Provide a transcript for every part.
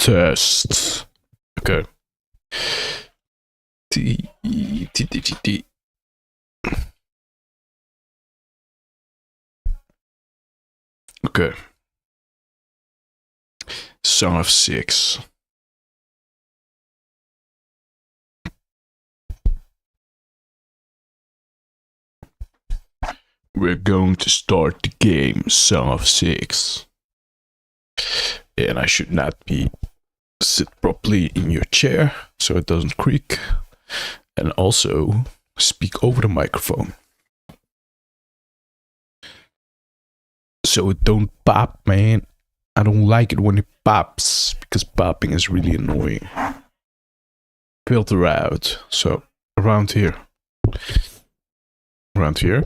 Test. Okay. T. Okay. Song of Six. We're going to start the game, Song of Six. And I should not be sit properly in your chair so it doesn't creak. And also speak over the microphone. So it don't pop, man. I don't like it when it pops because popping is really annoying. Filter out. So around here. Around here.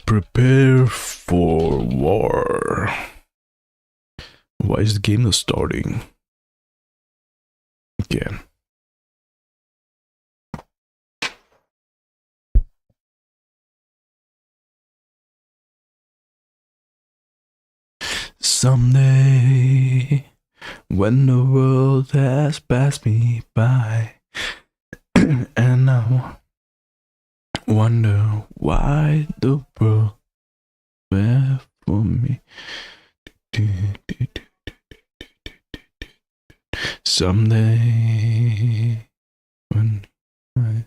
Prepare for war. Why is the game not starting? Again. Someday, when the world has passed me by, and I wonder why the world were for me. Someday, when I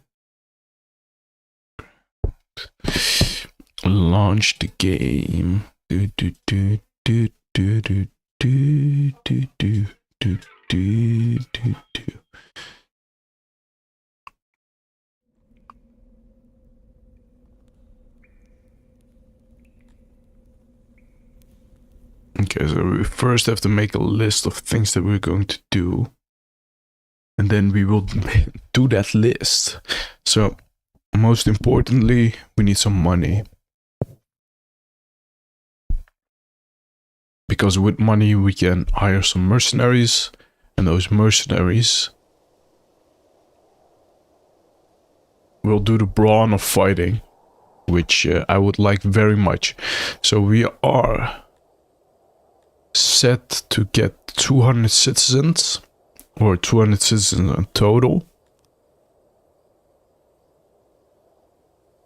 launch the game. Okay, so we first have to make a list of things that we're going to do. And then we will do that list. So, most importantly, we need some money. Because with money we can hire some mercenaries. And those mercenaries will do the brawn of fighting. Which I would like very much. So we are set to get 200 citizens. Or 200 citizens in total.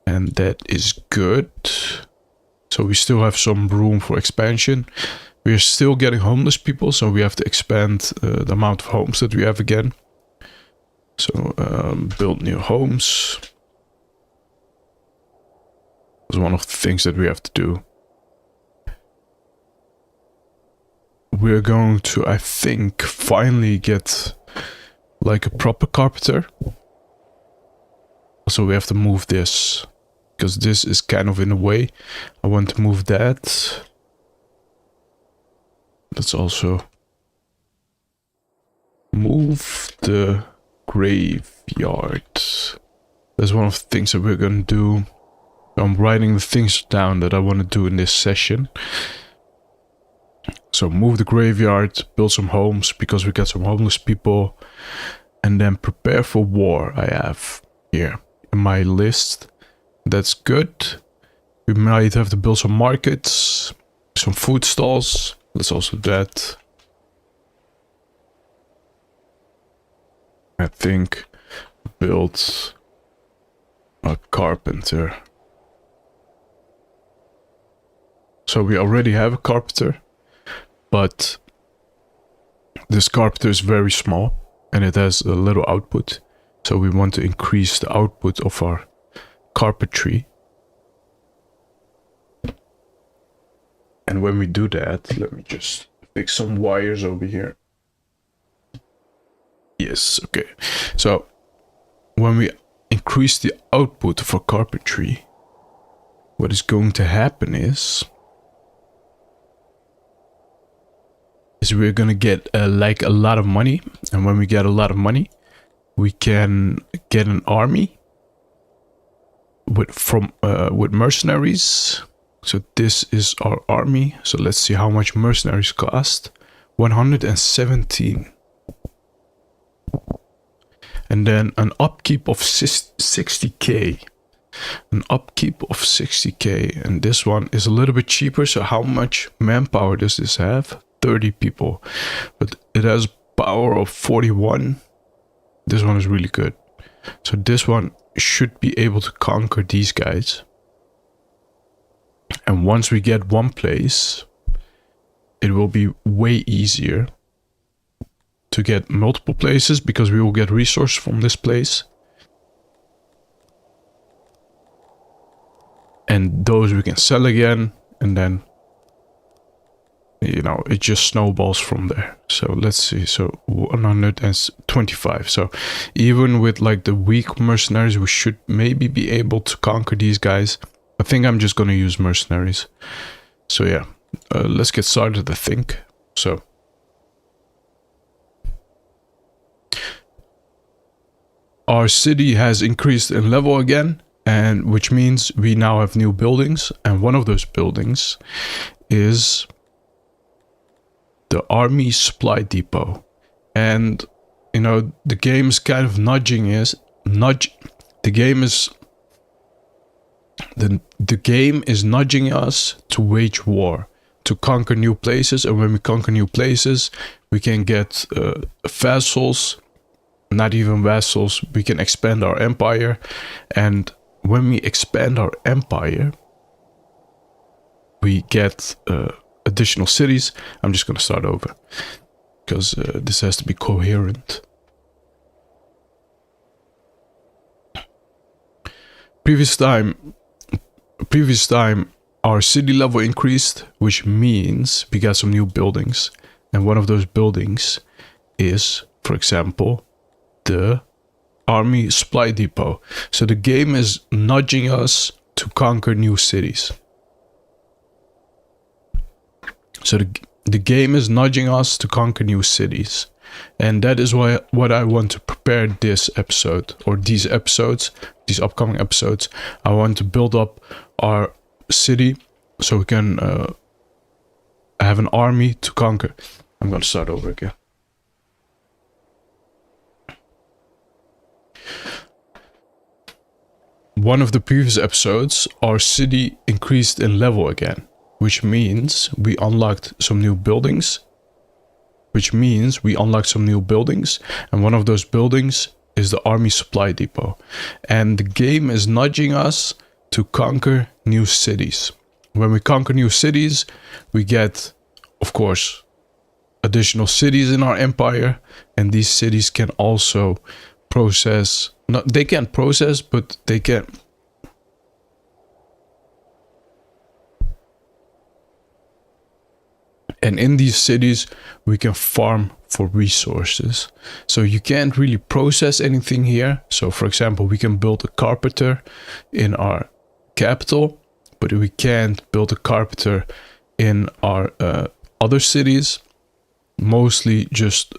And that is good. So we still have some room for expansion. We are still getting homeless people, so we have to expand the amount of homes that we have again. So build new homes. That's one of the things that we have to do. We're going to, I think, finally get like a proper carpenter. So we have to move this. Because this is kind of in the way. I want to move that. Let's also move the graveyard. That's one of the things that we're going to do. I'm writing the things down that I want to do in this session. So move the graveyard, build some homes because we got some homeless people. And then prepare for war I have here in my list. That's good. We might have to build some markets, some food stalls. Let's also do that. I think build a carpenter. So we already have a carpenter, but this carpenter is very small and it has a little output. So we want to increase the output of our carpentry. And when we do that, let me just fix some wires over here. Yes, okay. So when we increase the output of our carpentry, what is going to happen is we're gonna get like a lot of money. And when we get a lot of money, we can get an army with mercenaries. So this is our army. So let's see how much mercenaries cost. 117. And then an upkeep of 60k. an upkeep of 60k, and this one is a little bit cheaper. So how much manpower does this have? 30 people, but it has power of 41. This one is really good. So this one should be able to conquer these guys. And once we get one place, it will be way easier to get multiple places, because we will get resources from this place. And those we can sell again, and then, you know, it just snowballs from there. So let's see, so 125. So even with like the weak mercenaries, we should maybe be able to conquer these guys. I think I'm just gonna use mercenaries. So yeah, let's get started, I think. So our city has increased in level again, and which means we now have new buildings, and one of those buildings is the army supply depot. And you know, the game is kind of the game is nudging us to wage war, to conquer new places. And when we conquer new places, we can get vassals. Not even vassals, we can expand our empire. And when we expand our empire, we get additional cities. I'm just going to start over, because this has to be coherent. Previous time our city level increased, which means we got some new buildings. And one of those buildings is, for example, the army supply depot. So the game is nudging us to conquer new cities. So the game is nudging us to conquer new cities. And that is what I want to prepare this episode, or these episodes, these upcoming episodes. I want to build up our city so we can have an army to conquer. I'm going to start over again. One of the previous episodes, our city increased in level again, which means we unlocked some new buildings. And one of those buildings is the army supply depot. And the game is nudging us to conquer new cities. When we conquer new cities, we get, of course, additional cities in our empire, and these cities can also process. They can't process, but they can. And in these cities, we can farm for resources. So you can't really process anything here. So for example, we can build a carpenter in our capital, but we can't build a carpenter in our other cities. Mostly just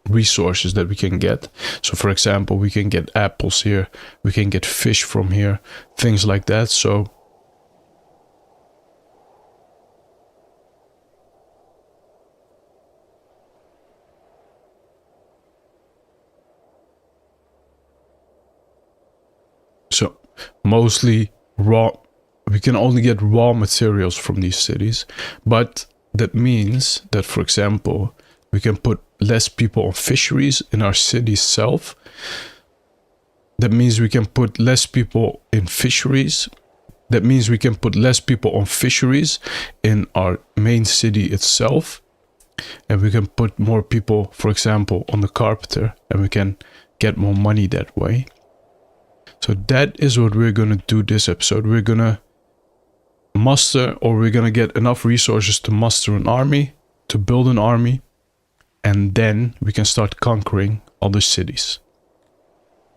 resources that we can get. So for example, we can get apples here, we can get fish from here, things like that. So mostly raw, we can only get raw materials from these cities. But that means that, for example, we can put less people on fisheries in our city itself. That means we can put less people in fisheries. That means we can put less people on fisheries in our main city itself. And we can put more people, for example, on the carpenter, and we can get more money that way. So that is what we're going to do this episode. We're going to muster, or we're going to get enough resources to muster an army, to build an army, and then we can start conquering other cities.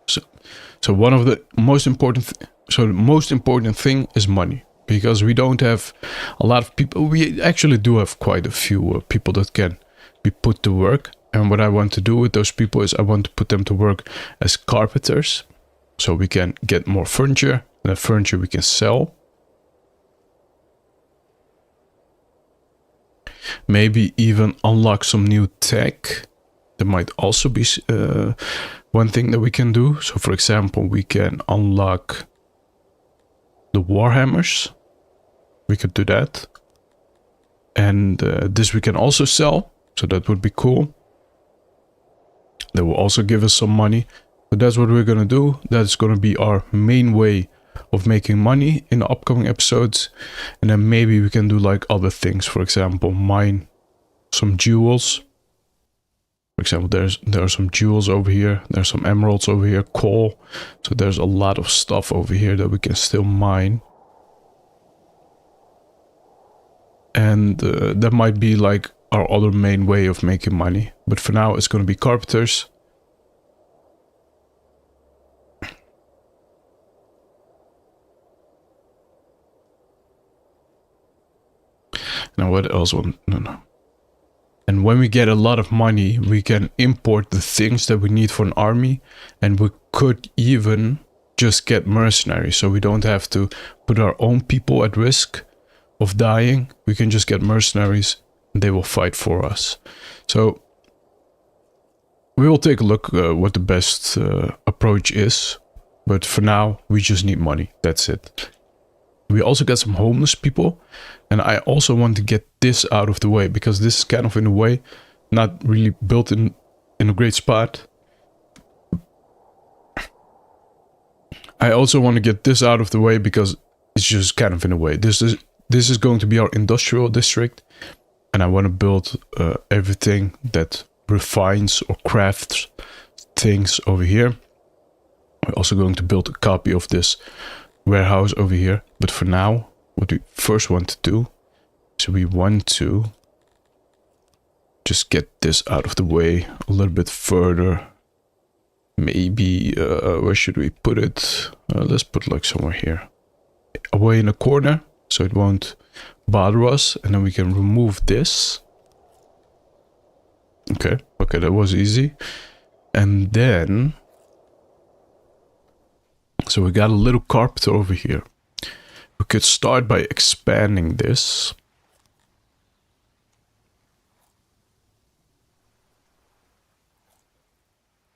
So one of the most important the most important thing is money, because we don't have a lot of people. We actually do have quite a few people that can be put to work. And what I want to do with those people is I want to put them to work as carpenters, so we can get more furniture, and that furniture we can sell. Maybe even unlock some new tech. That might also be one thing that we can do. So for example, we can unlock the warhammers. We could do that. And this we can also sell, so that would be cool. That will also give us some money. So that's what we're gonna do. That's gonna be our main way of making money in the upcoming episodes. And then maybe we can do like other things. For example, mine some jewels. For example, there are some jewels over here. There's some emeralds over here, coal. So there's a lot of stuff over here that we can still mine. And that might be like our other main way of making money. But for now, it's going to be carpenters. Now what else? No. And when we get a lot of money, we can import the things that we need for an army. And we could even just get mercenaries. So we don't have to put our own people at risk of dying. We can just get mercenaries and they will fight for us. So we will take a look what the best approach is. But for now, we just need money. That's it. We also got some homeless people. And I also want to get this out of the way, because this is kind of in a way not really built in a great spot. I also want to get this out of the way because it's just kind of in a way. This is going to be our industrial district. And I want to build everything that refines or crafts things over here. We're also going to build a copy of this warehouse over here. But for now, what we first want to do is we want to just get this out of the way a little bit further. Maybe, where should we put it? Let's put like somewhere here. Away in the corner, so it won't bother us. And then we can remove this. Okay, that was easy. And then, so we got a little carpenter over here. We could start by expanding this.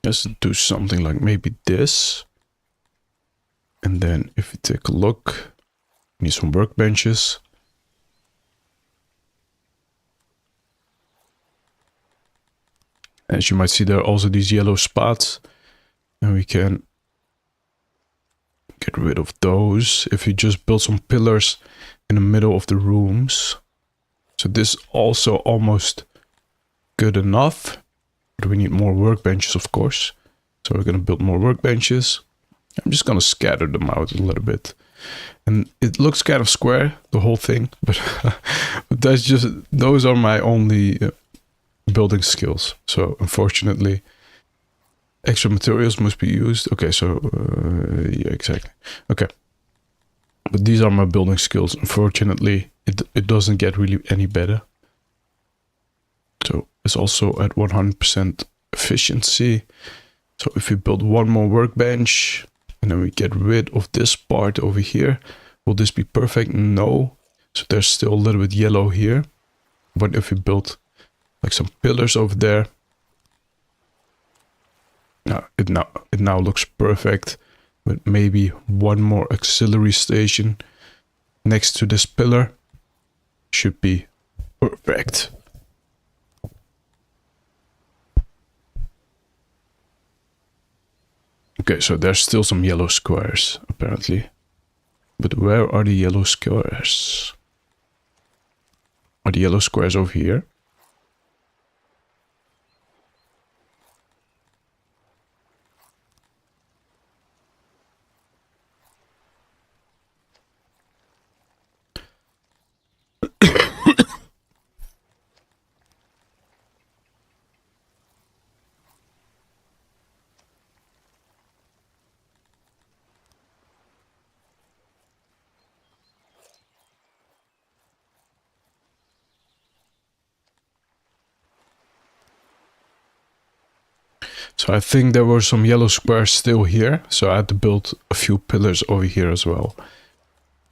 Let's do something like maybe this. And then if you take a look, we need some workbenches. As you might see, there are also these yellow spots. And we can get rid of those if you just build some pillars in the middle of the rooms. So this also almost good enough, but we need more workbenches, of course. So we're going to build more workbenches. I'm just going to scatter them out a little bit. And it looks kind of square, the whole thing, but, but those are my only building skills. So unfortunately, extra materials must be used. Okay, so yeah, exactly. Okay, but these are my building skills. Unfortunately, it doesn't get really any better. So it's also at 100% efficiency. So if we build one more workbench and then we get rid of this part over here, will this be perfect? No. So there's still a little bit yellow here. But if we build like some pillars over there, it now looks perfect. But maybe one more auxiliary station next to this pillar should be perfect. Okay, so there's still some yellow squares, apparently. But where are the yellow squares? Are the yellow squares over here? So I think there were some yellow squares still here. So I had to build a few pillars over here as well.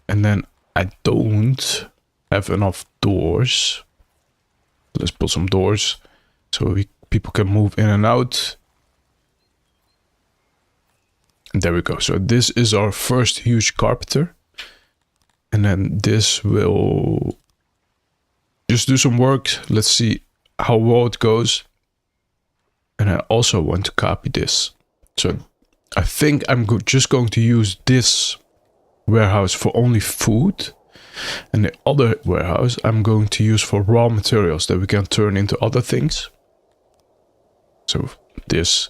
And then I don't have enough doors. Let's build some doors so people can move in and out. And there we go. So this is our first huge carpenter. And then this will just do some work. Let's see how well it goes. And I also want to copy this. So I think I'm just going to use this warehouse for only food. And the other warehouse I'm going to use for raw materials that we can turn into other things. So this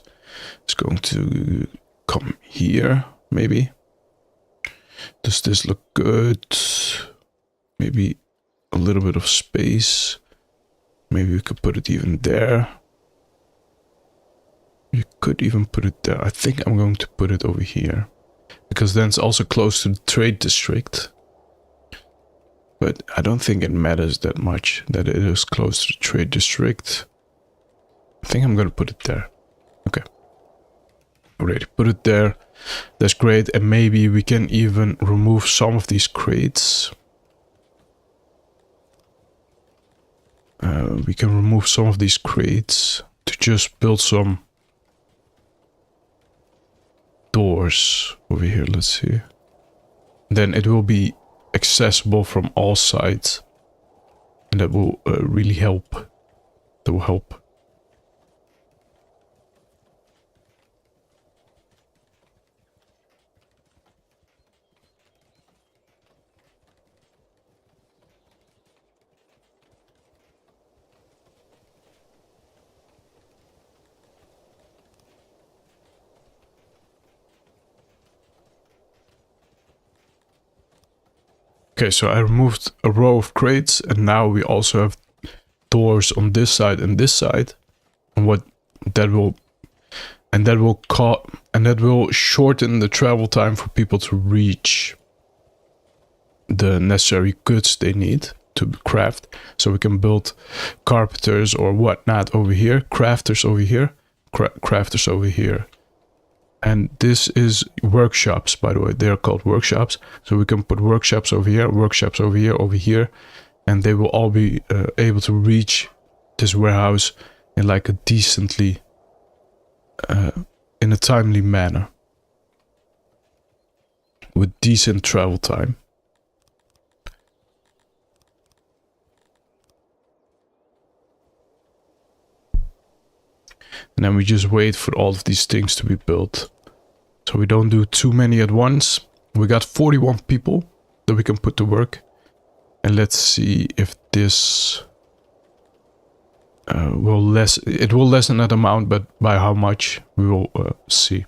is going to come here, maybe. Does this look good? Maybe a little bit of space. Maybe we could put it even there. You could even put it there. I think I'm going to put it over here. Because then it's also close to the trade district. But I don't think it matters that much that it is close to the trade district. I think I'm going to put it there. Okay. Already put it there. That's great. And maybe we can even remove some of these crates. We can remove some of these crates to just build some doors over here. Let's see. Then it will be accessible from all sides. And that will really help. That will help. Okay, so I removed a row of crates and now we also have doors on this side and this side. And what that will shorten the travel time for people to reach the necessary goods they need to craft. So we can build carpenters or whatnot over here, crafters over here, crafters over here. And this is workshops, by the way. They're called workshops. So we can put workshops over here, workshops over here, over here. And they will all be able to reach this warehouse in like a decently, in a timely manner. With decent travel time. And then we just wait for all of these things to be built. So we don't do too many at once. We got 41 people that we can put to work. And let's see if this will lessen that amount, but by how much we will see.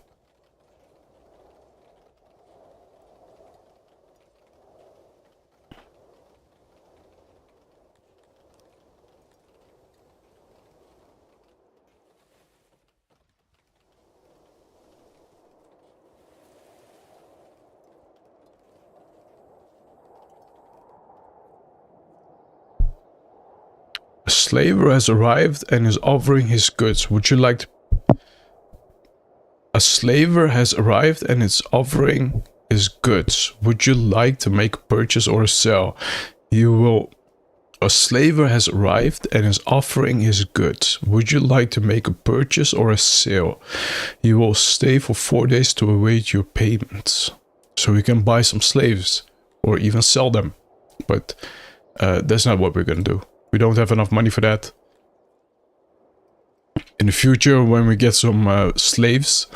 A slaver has arrived and is offering his goods. Would you like to... A slaver has arrived and is offering his goods. Would you like to make a purchase or a sell? A slaver has arrived and is offering his goods. Would you like to make a purchase or a sale? He will stay for 4 days to await your payments. So we can buy some slaves or even sell them. But that's not what we're going to do. We don't have enough money for that. In the future, when we get some slaves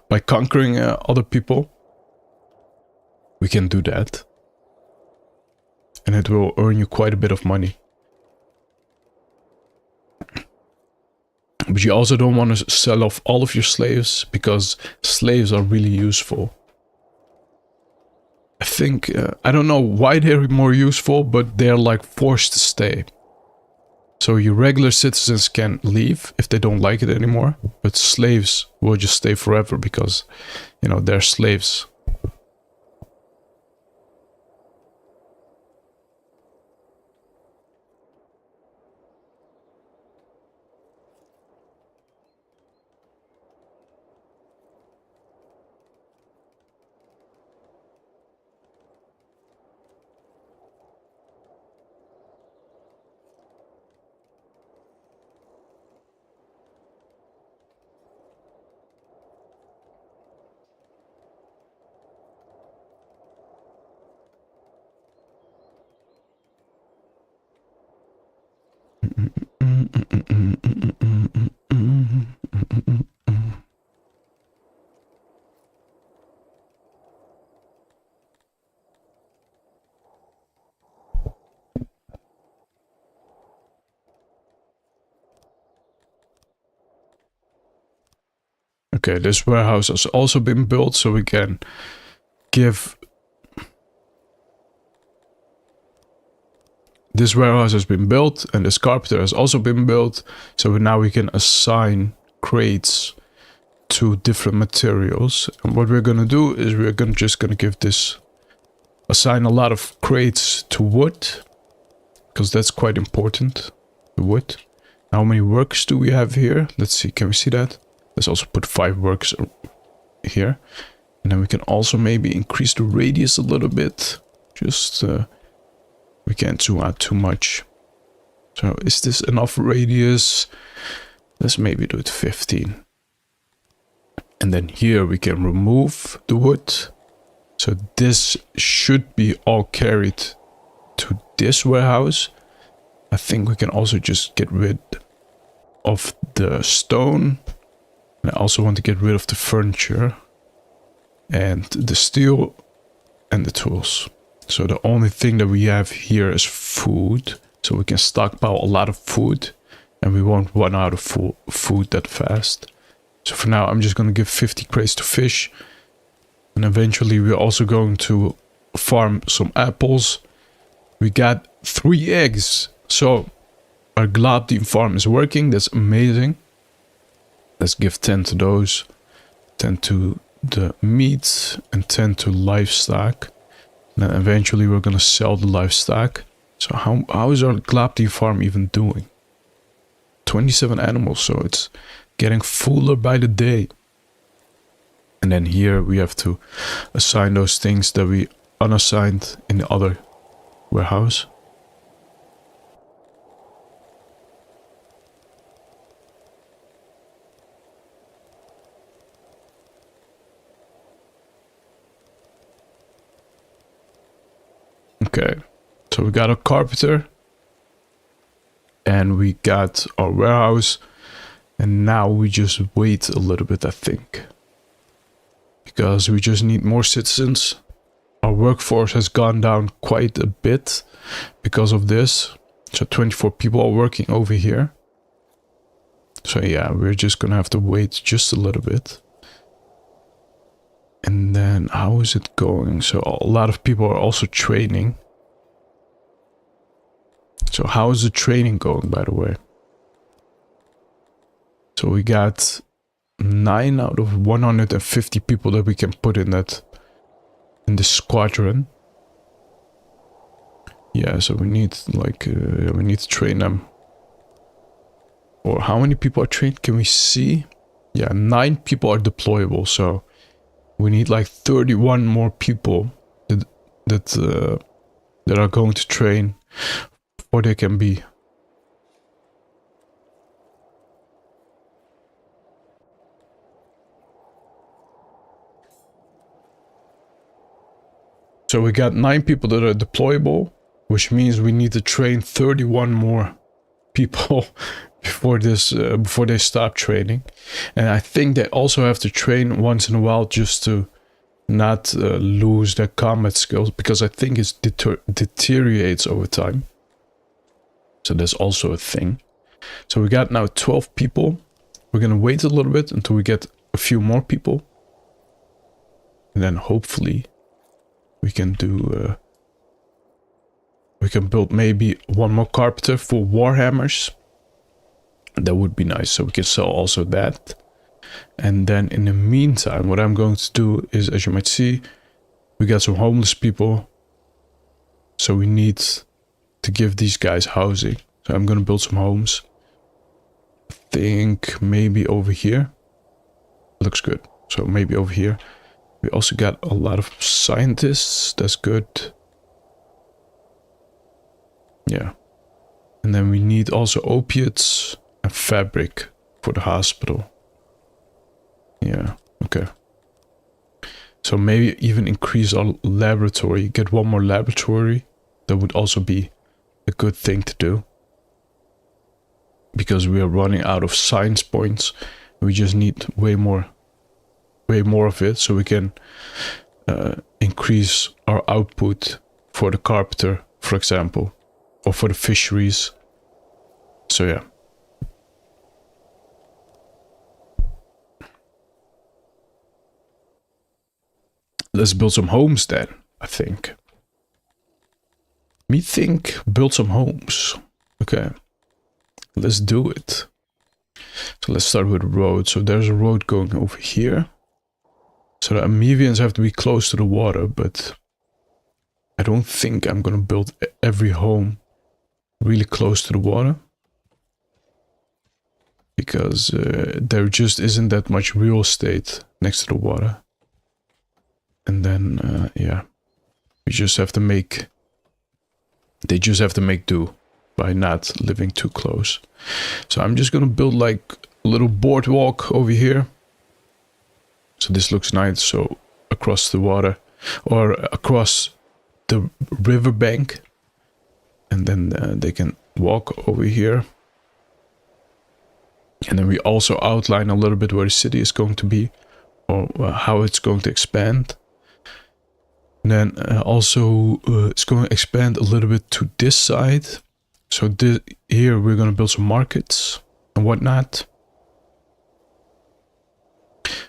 by conquering other people, we can do that. And it will earn you quite a bit of money. But you also don't want to sell off all of your slaves, because slaves are really useful. I think, I don't know why they're more useful, but they're like forced to stay. So your regular citizens can leave if they don't like it anymore, but slaves will just stay forever because, you know, they're slaves. Okay, this warehouse has also been built, so we can give... This warehouse has been built, and this carpenter has also been built, so now we can assign crates to different materials. And what we're gonna do is we're just gonna give this... assign a lot of crates to wood, because that's quite important, the wood. How many workers do we have here? Let's see, can we see that? Let's also put 5 workers here. And then we can also maybe increase the radius a little bit. Just, we can't zoom out too much. So is this enough radius? Let's maybe do it 15. And then here we can remove the wood. So this should be all carried to this warehouse. I think we can also just get rid of the stone. And I also want to get rid of the furniture and the steel and the tools. So the only thing that we have here is food. So we can stockpile a lot of food and we won't run out of food that fast. So for now, I'm just going to give 50 crates to fish. And eventually we're also going to farm some apples. We got 3 eggs. So our Globdien farm is working. That's amazing. Let's give 10 to those, 10 to the meat, and 10 to livestock. And then eventually we're going to sell the livestock. So how is our Globdien farm even doing? 27 animals, so it's getting fuller by the day. And then here we have to assign those things that we unassigned in the other warehouse. Okay, so we got a carpenter and we got our warehouse, and now we just wait a little bit, I think, because we just need more citizens. Our workforce has gone down quite a bit because of this. So 24 people are working over here. So yeah, we're just gonna have to wait just a little bit. And then how is it going? So a lot of people are also training. So how is the training going, by the way? So we got 9 out of 150 people that we can put in this squadron. Yeah, so we need we need to train them. Or how many people are trained? Can we see? Yeah, 9 people are deployable, so we need like 31 more people that are going to train, or they can be. So we got 9 people that are deployable, which means we need to train 31 more people before they stop training. And I think they also have to train once in a while just to not lose their combat skills, because I think it deteriorates over time. So that's also a thing. So we got now 12 people. We're gonna wait a little bit until we get a few more people, and then hopefully we can do we can build maybe one more carpenter for warhammers. That would be nice, so we can sell also that. And then in the meantime, what I'm going to do is, as you might see, we got some homeless people, so we need to give these guys housing. So I'm gonna build some homes. I think maybe over here. Looks good. So maybe over here. We also got a lot of scientists. That's good. Yeah. And then we need also opiates and fabric for the hospital. Yeah, okay. So maybe even increase our laboratory. Get one more laboratory. That would also be a good thing to do. because we are running out of science points. We just need way more of it, so we can increase our output for the carpenter, for example, or for the fisheries. So yeah. Let's build some homes then, I think. Build some homes. Okay. Let's do it. So let's start with a road. So there's a road going over here. So the Amevians have to be close to the water, but I don't think I'm gonna build every home really close to the water. Because there just isn't that much real estate next to the water. And then, yeah, we just have to make... They just have to make do by not living too close. So I'm just gonna build like a little boardwalk over here. So this looks nice. So across the water or across the riverbank, and then they can walk over here. And then we also outline a little bit where the city is going to be, or how it's going to expand. And then also it's going to expand a little bit to this side. So here we're going to build some markets and whatnot.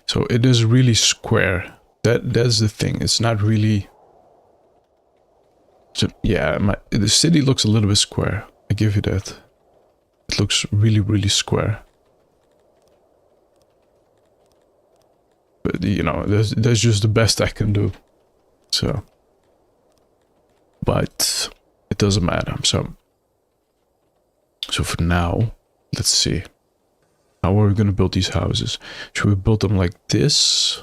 So it is really square. That's the thing. It's not really... So yeah, the city looks a little bit square. I give you that. It looks really, really square. But you know, that's just the best I can do. So, but it doesn't matter. So for now, let's see. How are we gonna build these houses? Should we build them like this?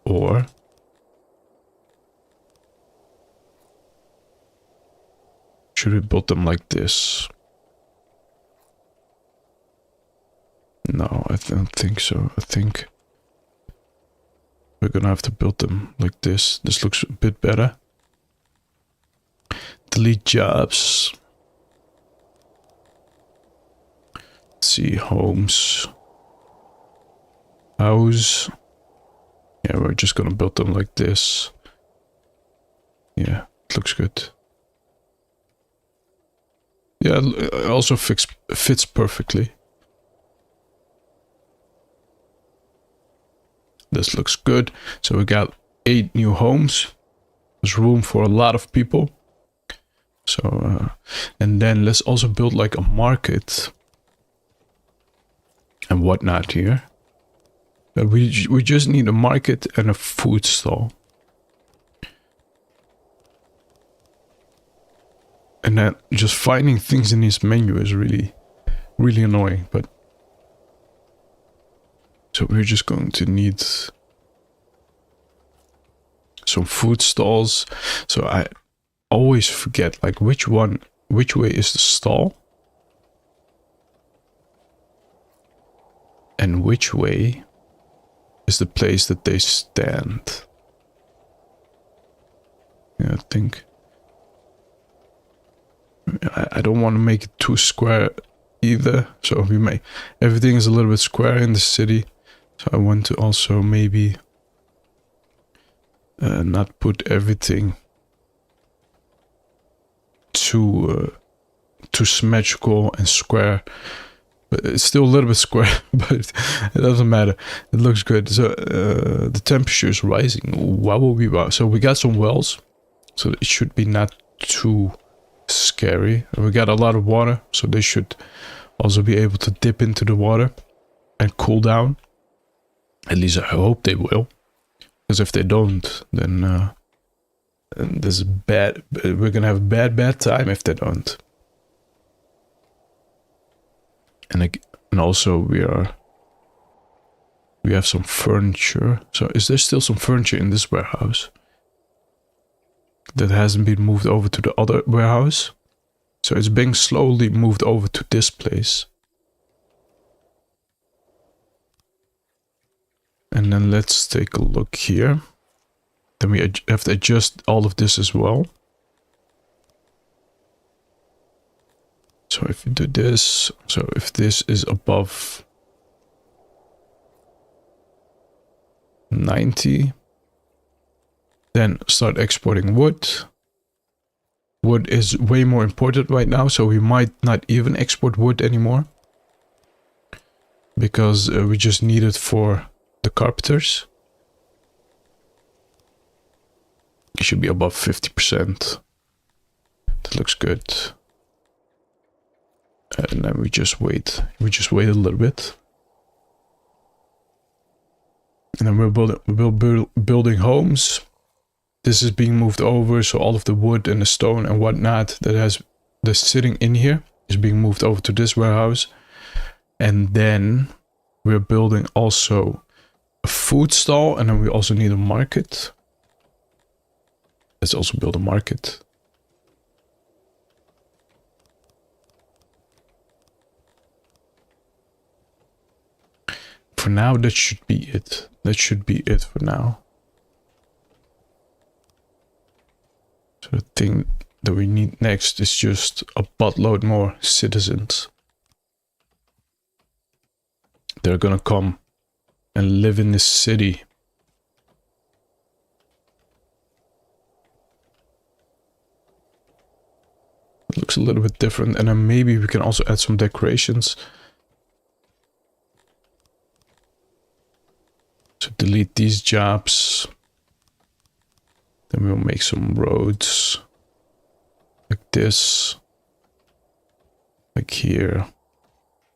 Or should we build them like this? No, I don't think so. I think we're gonna have to build them like this. This looks a bit better. Delete jobs. Let's see, homes. House. Yeah, we're just gonna build them like this. Yeah, it looks good. Yeah, it also fits perfectly. This looks good. So we got 8 new homes. There's room for a lot of people. So, and then let's also build like a market and whatnot here. We just need a market and a food stall. And then just finding things in this menu is really, really annoying, but so we're just going to need some food stalls. So I always forget like which way is the stall and which way is the place that they stand. Yeah, I think I don't want to make it too square either. So we make everything is a little bit square in the city. So I want to also maybe not put everything too symmetrical and square. But it's still a little bit square, but it doesn't matter. It looks good. So the temperature is rising. Wow. So we got some wells, so it should be not too scary. And we got a lot of water, so they should also be able to dip into the water and cool down. At least I hope they will, because if they don't, then there's bad. We're gonna have a bad time if they don't. And also we have some furniture. So is there still some furniture in this warehouse that hasn't been moved over to the other warehouse? So it's being slowly moved over to this place. And then let's take a look here. Then we have to adjust all of this as well. So if you do this, so if this is above 90, then start exporting wood. Wood is way more important right now, so we might not even export wood anymore, because we just need it for the carpenters. It should be above 50%. That looks good. And then we just wait. We just wait a little bit. And then we're building homes. This is being moved over, so all of the wood and the stone and whatnot that's sitting in here is being moved over to this warehouse. And then we're building also a food stall, and then we also need a market. Let's also build a market. For now, that should be it. That should be it for now. So the thing that we need next is just a buttload more citizens. They're gonna come and live in this city. It looks a little bit different, and then maybe we can also add some decorations. So delete these jobs. Then we'll make some roads like this, like here.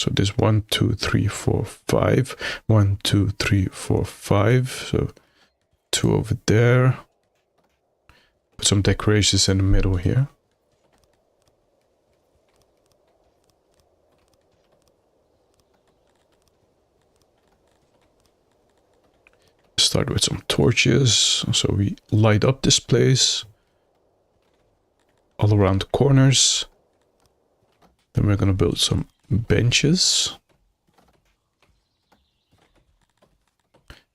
So this 1, 2, 3, 4, 5. 1, 2, 3, 4, 5. So 2 over there. Put some decorations in the middle here. Start with some torches, so we light up this place all around the corners. Then we're gonna build some benches.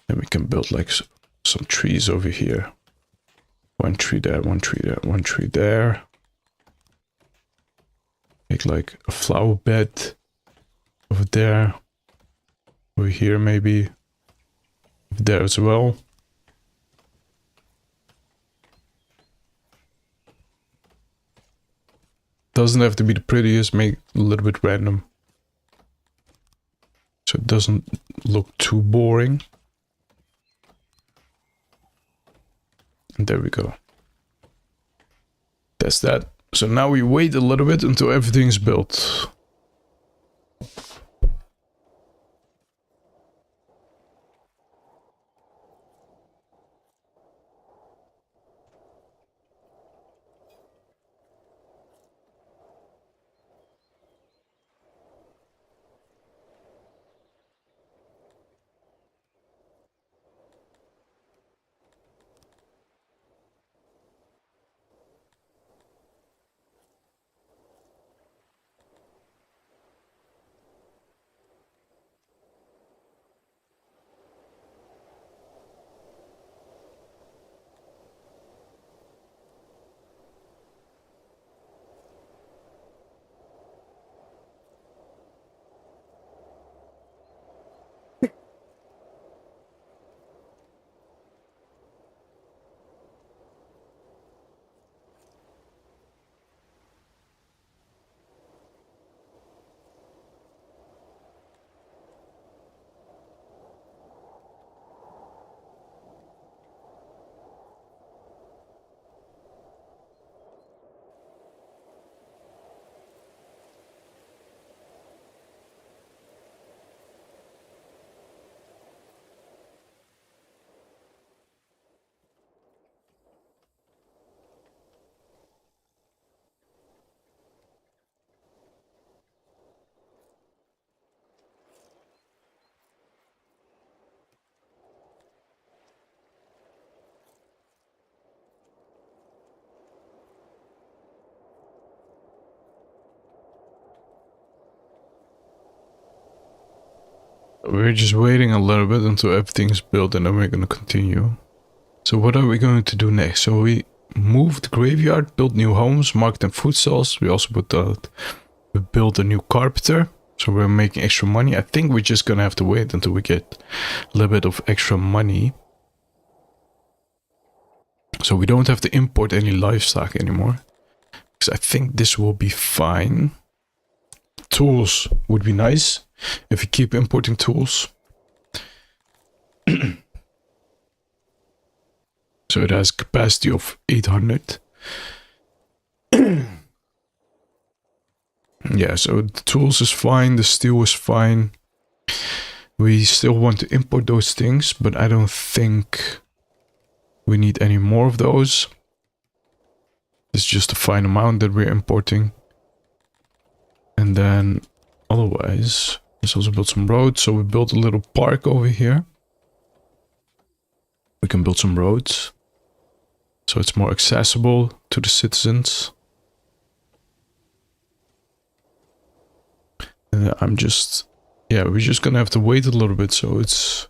Then we can build like some trees over here. 1 tree there, 1 tree there, 1 tree there. Make like a flower bed over there. Over here maybe. There as well. Doesn't have to be the prettiest, make it a little bit random, so it doesn't look too boring. And there we go. That's that. So now we wait a little bit until everything's built. We're just waiting a little bit until everything's built, and then we're gonna continue. So what are we going to do next? So we moved the graveyard, built new homes, market and food stalls. We also put out We built a new carpenter, so we're making extra money. I think we're just gonna have to wait until we get a little bit of extra money. So we don't have to import any livestock anymore. Because I think this will be fine. Tools would be nice if we keep importing tools. So it has capacity of 800. Yeah, so the tools is fine, the steel is fine. We still want to import those things, but I don't think we need any more of those. It's just a fine amount that we're importing. And then otherwise, let's also build some roads. So we built a little park over here. We can build some roads, so it's more accessible to the citizens. And we're just gonna have to wait a little bit, so it's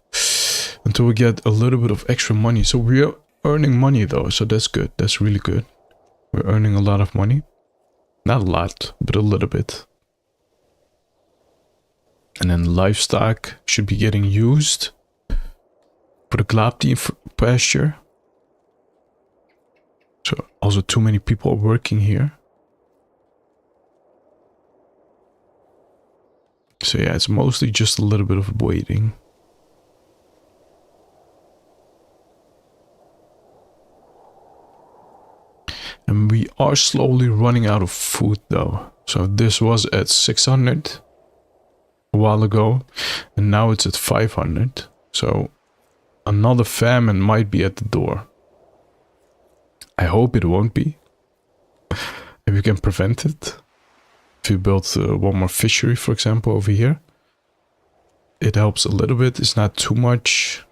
until we get a little bit of extra money. So we're earning money though, so that's good. That's really good. We're earning a lot of money. Not a lot, but a little bit. And then livestock should be getting used for the Glapti pasture. So also too many people are working here. So yeah, it's mostly just a little bit of waiting. And we are slowly running out of food though. So this was at 600 a while ago, and now it's at 500. So another famine might be at the door. I hope it won't be. If we can prevent it. If you build one more fishery, for example, over here, it helps a little bit. It's not too much.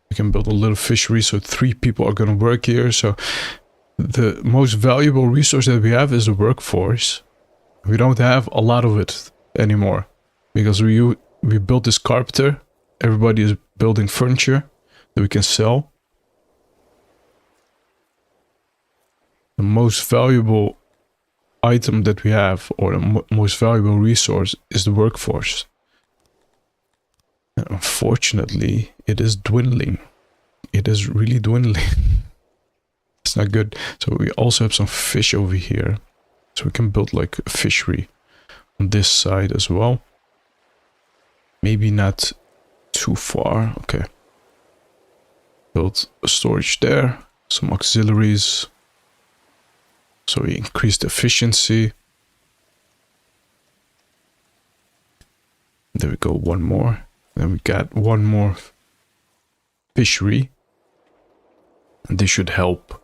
We can build a little fishery, so 3 people are going to work here. So the most valuable resource that we have is the workforce. We don't have a lot of it anymore because we built this carpenter. Everybody is building furniture that we can sell. The most valuable item that we have, or the most valuable resource, is the workforce. And unfortunately, it is dwindling. It is really dwindling. It's not good. So we also have some fish over here. So we can build like a fishery on this side as well. Maybe not too far. Okay. Build a storage there. Some auxiliaries. So we increased efficiency. There we go, one more. Then we got one more fishery. And this should help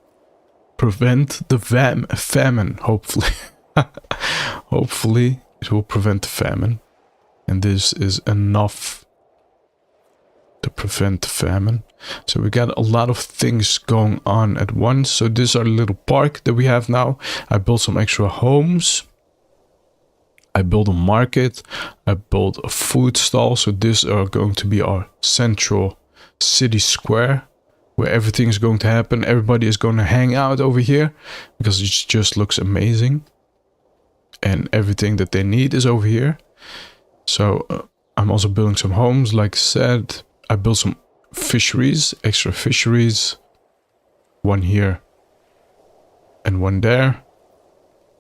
prevent the famine, hopefully. Hopefully it will prevent the famine. And this is enough to prevent the famine. So we got a lot of things going on at once. So this is our little park that we have now. I built some extra homes. I built a market. I built a food stall. So this are going to be our central city square, where everything is going to happen. Everybody is going to hang out over here because it just looks amazing. And everything that they need is over here. So I'm also building some homes. Like I said, I built some fisheries, extra fisheries. One here and one there.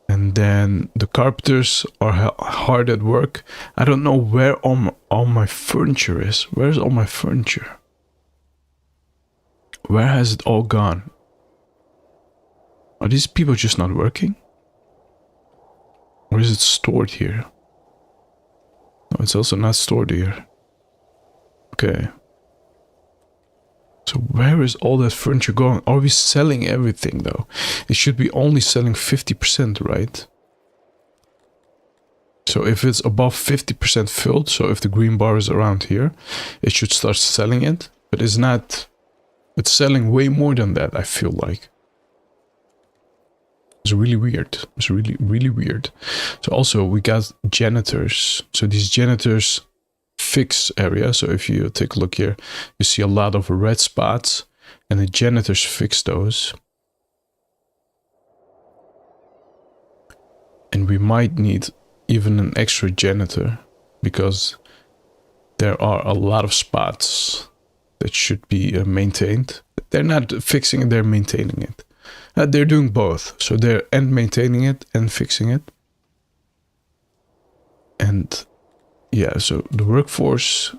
And then the carpenters are hard at work. I don't know where all my furniture is. Where's all my furniture? Where has it all gone? Are these people just not working? Or is it stored here? No, it's also not stored here. Okay. So where is all that furniture going? Are we selling everything though? It should be only selling 50%, right? So if it's above 50% filled, so if the green bar is around here, it should start selling it. But it's not. It's selling way more than that, I feel like. It's really weird. It's really, really weird. So also we got janitors. So these janitors fix area. So if you take a look here, you see a lot of red spots, and the janitors fix those. And we might need even an extra janitor, because there are a lot of spots that should be maintained. They're not fixing it, they're maintaining it. They're doing both. So they're maintaining it and fixing it. And yeah, so the workforce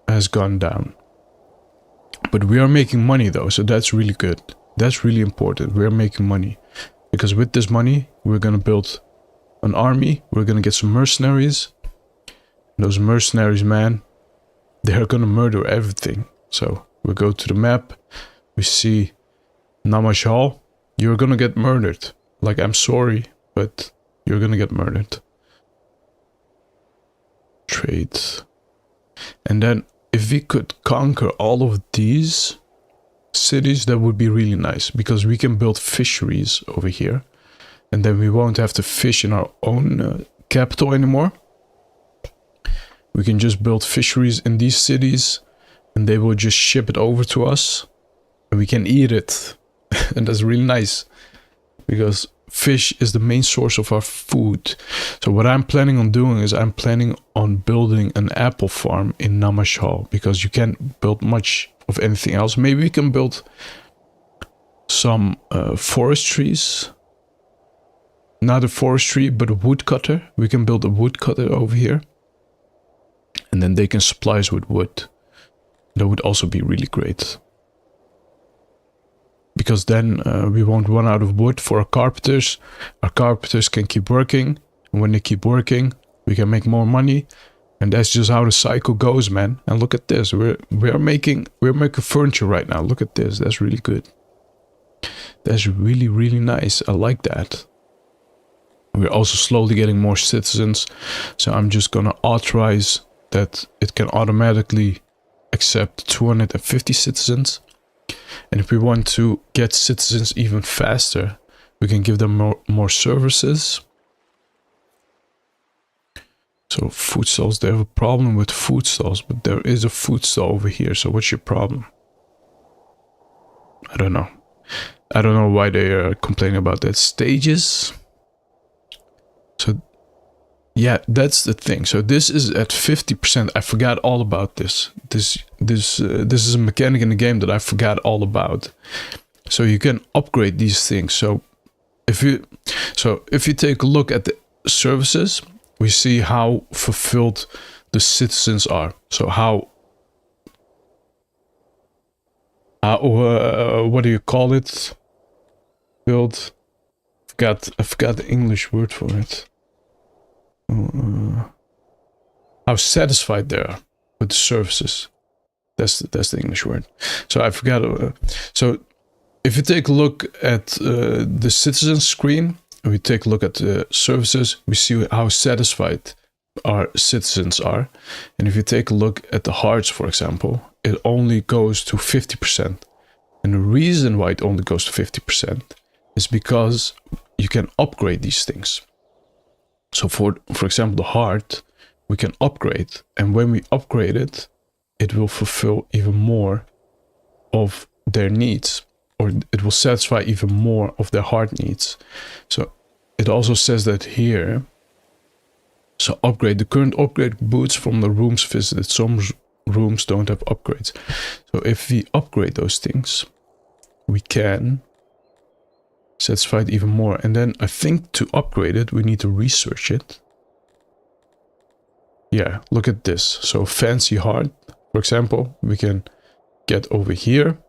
has gone down. But we are making money though, so that's really good. That's really important. We're making money. Because with this money, we're gonna build an army. We're gonna get some mercenaries. And those mercenaries, man, they're gonna murder everything. So we go to the map. We see Namashal. You're gonna get murdered. Like, I'm sorry, but you're gonna get murdered. Trade. And then if we could conquer all of these cities, that would be really nice, because we can build fisheries over here, and then we won't have to fish in our own capital anymore. We can just build fisheries in these cities, and they will just ship it over to us, and we can eat it. And that's really nice, because fish is the main source of our food. So what I'm planning on doing is I'm planning on building an apple farm in Namashal, because you can't build much of anything else. Maybe we can build some forestries. Not a forestry, but a woodcutter. We can build a woodcutter over here. And then they can supply us with wood. That would also be really great. Because then we won't run out of wood for our carpenters. Our carpenters can keep working. And when they keep working, we can make more money. And that's just how the cycle goes, man. And look at this. We're making furniture right now. Look at this. That's really good. That's really, really nice. I like that. We're also slowly getting more citizens. So I'm just gonna authorize that it can automatically accept 250 citizens. And if we want to get citizens even faster, we can give them more services. So food stalls, they have a problem with food stalls, but there is a food stall over here. So what's your problem? I don't know. I don't know why they are complaining about that. Stages. So yeah, that's the thing. So this is at 50%. I forgot all about this. This is a mechanic in the game that I forgot all about. So you can upgrade these things. So if you take a look at the services, we see how fulfilled the citizens are. So how what do you call it? Build. I forgot the English word for it. How satisfied they are with the services. That's the English word. So I forgot. So if you take a look at the citizen screen, we take a look at the services, we see how satisfied our citizens are. And if you take a look at the hearts, for example, it only goes to 50%. And the reason why it only goes to 50% is because you can upgrade these things. So for example, the heart, we can upgrade. And when we upgrade it, it will fulfill even more of their needs. Or it will satisfy even more of their heart needs. So it also says that here. So upgrade. The current upgrade boots from the rooms visited. Some rooms don't have upgrades. So if we upgrade those things, we can satisfy it even more. And then I think to upgrade it, we need to research it. Yeah, look at this. So fancy heart, for example, we can get over here,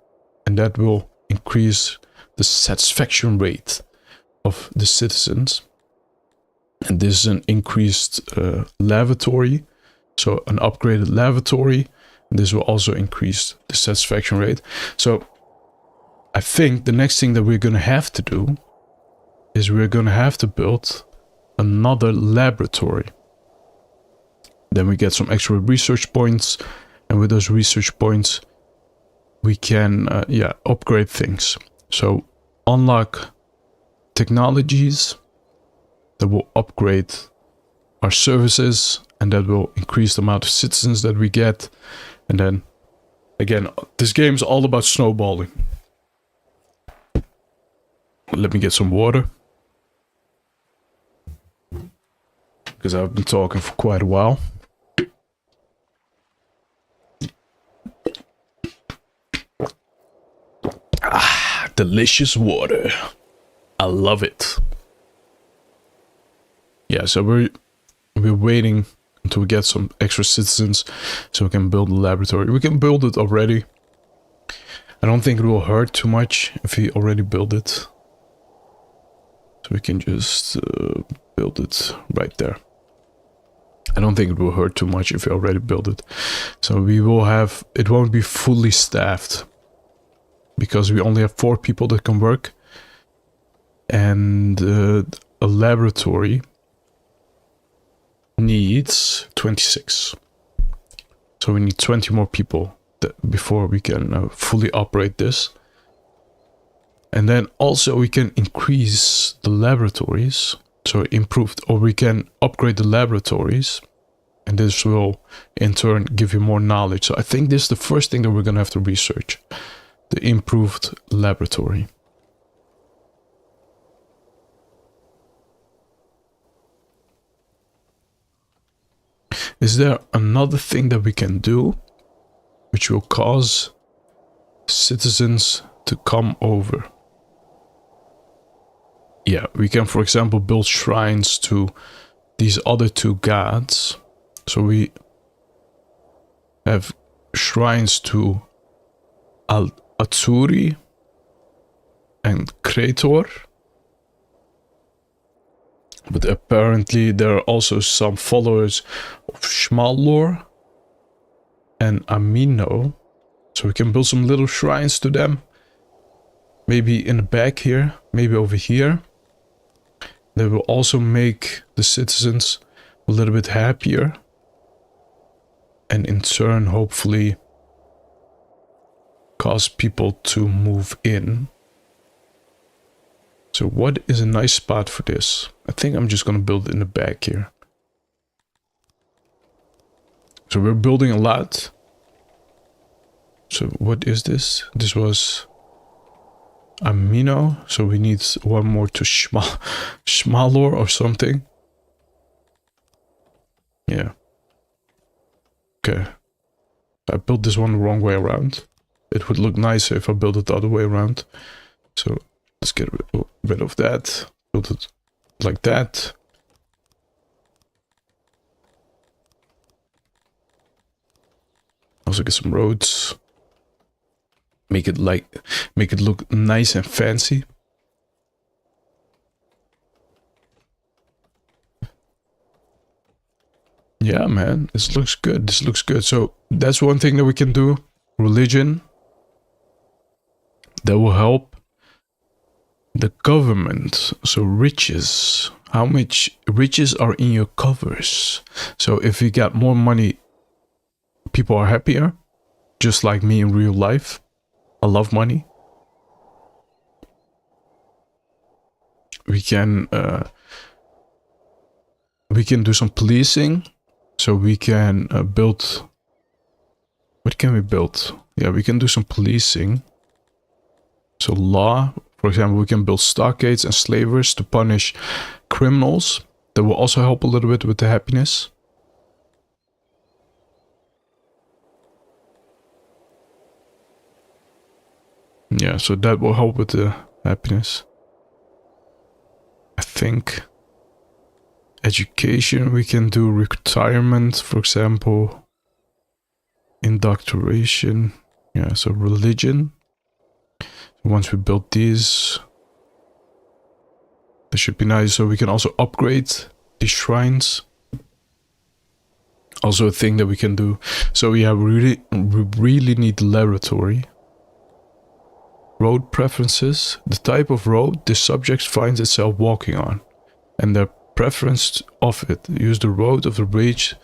and that will increase the satisfaction rate of the citizens. And this is an increased lavatory, so an upgraded lavatory. This will also increase the satisfaction rate. So I think the next thing that we're going to have to do is we're going to have to build another laboratory. Then we get some extra research points, and with those research points we can upgrade things. So unlock technologies that will upgrade our services, and that will increase the amount of citizens that we get. And then again, this game is all about snowballing. Let me get some water. because I've been talking for quite a while. Ah, delicious water. I love it. Yeah, so we're waiting until we get some extra citizens so we can build a laboratory. We can build it already. I don't think it will hurt too much if we already build it. So we can just build it right there. I don't think it will hurt too much if we already build it. So we will have, it won't be fully staffed because we only have 4 people that can work. And a laboratory needs 26. So we need 20 more people before we can fully operate this. And then also we can increase the laboratories, so improved, or we can upgrade the laboratories, and this will in turn give you more knowledge. So I think this is the first thing that we're gonna have to research, the improved laboratory. Is there another thing that we can do which will cause citizens to come over? Yeah, we can, for example, build shrines to these other 2 gods. So we have shrines to Atsuri and Krator. But apparently there are also some followers of Shmalor and Amino. So we can build some little shrines to them. Maybe in the back here, maybe over here. They will also make the citizens a little bit happier. And in turn, hopefully, cause people to move in. So what is a nice spot for this? I think I'm just gonna build it in the back here. So we're building a lot. So what is this? This was Amino. So we need one more to Shmalor or something. Yeah. Okay. I built this one the wrong way around. It would look nicer if I built it the other way around. So let's get rid of that. Build it like that. Also get some roads. Make it look nice and fancy. Yeah, man, this looks good. This looks good. So that's one thing that we can do. Religion. That will help the government. So riches. How much riches are in your covers? So if you got more money, people are happier. Just like me in real life. I love money. We can do some policing. So we can build... What can we build? Yeah, we can do some policing. So law, for example, we can build stockades and slavers to punish criminals. That will also help a little bit with the happiness. Yeah, so that will help with the happiness. I think. Education, we can do retirement, for example. Indoctrination. Yeah, so religion. Once we build these, that should be nice. So we can also upgrade these shrines. Also a thing that we can do. So we really need the laboratory. Road preferences. The type of road the subject finds itself walking on. And their preference of it. Use the road of the race.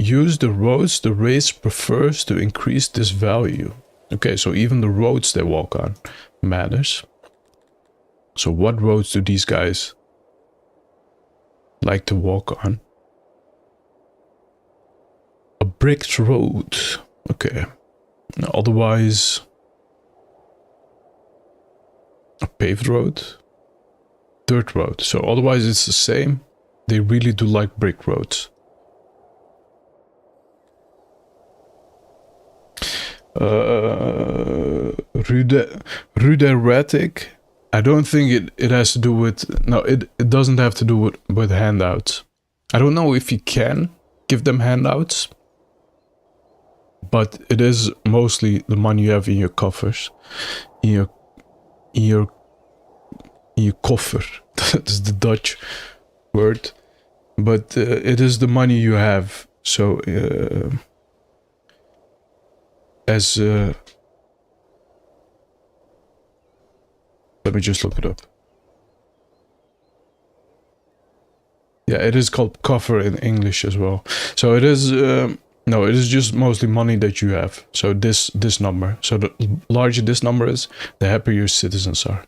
Use the roads the race prefers to increase this value. Okay, so even the roads they walk on matters. So what roads do these guys like to walk on? A bricked road. Okay. Otherwise, a paved road. Dirt road. So otherwise it's the same. they really do like brick roads. Ruderetic. I don't think it has to do with... No, it doesn't have to do with handouts. I don't know if you can give them handouts, but it is mostly the money you have in your coffers. In your koffer. That's the Dutch word. But it is the money you have. So... let me just look it up. Yeah, it is called coffer in English as well. So it is no, it is just mostly money that you have. So this number. So the larger this number is, the happier your citizens are.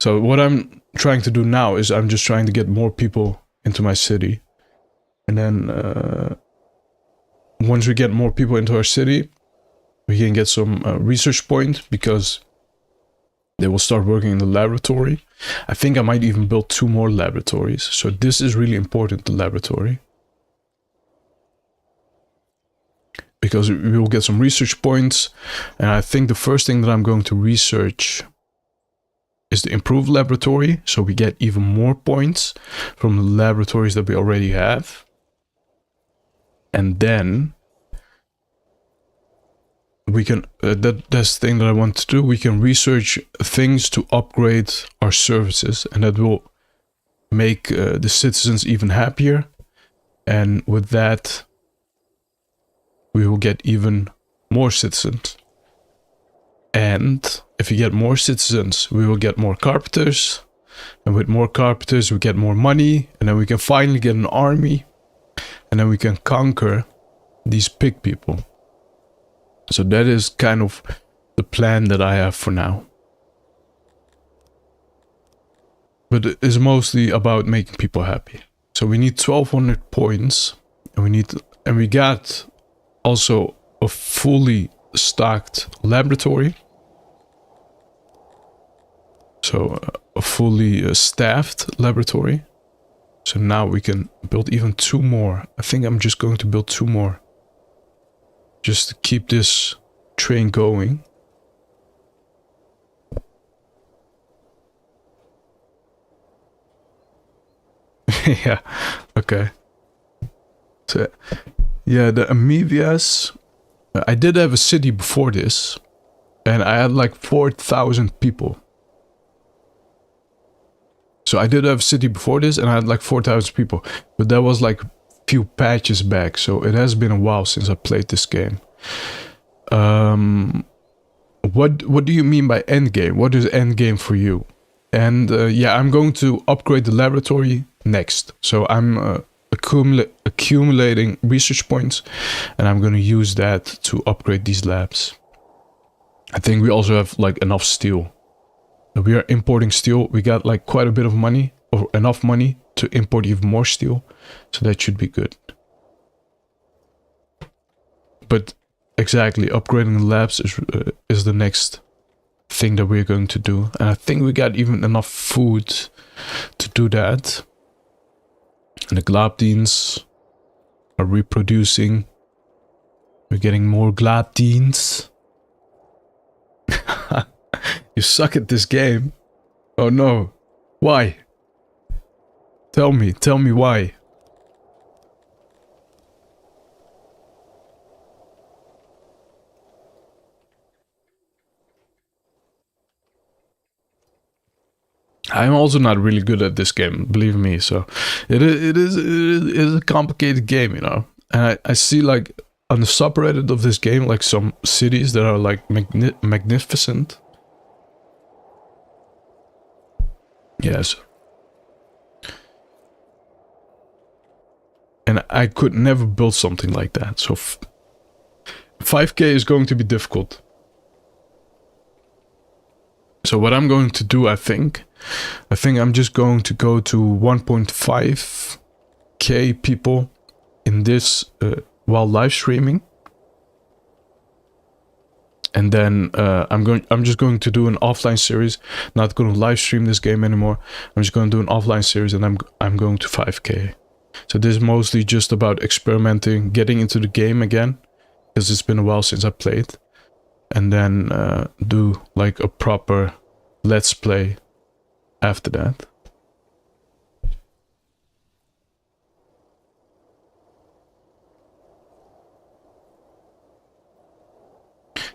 So what I'm trying to do now is I'm just trying to get more people into my city, and then once we get more people into our city, we can get some research points, because they will start working in the laboratory. I think I might even build 2 more laboratories. So this is really important, the laboratory. Because we will get some research points. And I think the first thing that I'm going to research is the improved laboratory. So we get even more points from the laboratories that we already have. And then we can, that's the thing that I want to do. We can research things to upgrade our services, and that will make the citizens even happier. And with that, we will get even more citizens. And if we get more citizens, we will get more carpenters. And with more carpenters, we get more money. And then we can finally get an army. And then we can conquer these pig people. So that is kind of the plan that I have for now. But it is mostly about making people happy. So we need 1200 points. And we got also a fully stocked laboratory. So a fully staffed laboratory. So now we can build even 2 more. I think I'm just going to build 2 more. Just to keep this train going. Yeah, okay. So, yeah, the amoebias. I did have a city before this. And I had like 4,000 people. So I did have a city before this, and I had like 4,000 people. But that was like few patches back, so it has been a while since I played this game. What do you mean by end game? What is end game for you? And yeah, I'm going to upgrade the laboratory next. So I'm accumulating research points, and I'm going to use that to upgrade these labs. I think we also have like enough steel. We are importing steel. We got like quite a bit of money, or enough money to import even more steel. So that should be good. But exactly, upgrading the labs is the next thing that we're going to do. And I think we got even enough food to do that. And the Glabdines are reproducing. We're getting more Glabdines. You suck at this game. Oh no. Why? Tell me why. I'm also not really good at this game, believe me. So it is a complicated game, you know. And I see like on the subreddit of this game, like some cities that are like magnificent. Yes. And I could never build something like that. So 5k is going to be difficult. So what I'm going to do, I think I'm just going to go to 1.5k people in this while live streaming. And then I'm just going to do an offline series. Not going to live stream this game anymore. I'm just going to do an offline series, and I'm going to 5K. So this is mostly just about experimenting, getting into the game again, because it's been a while since I played, and then do like a proper let's play after that.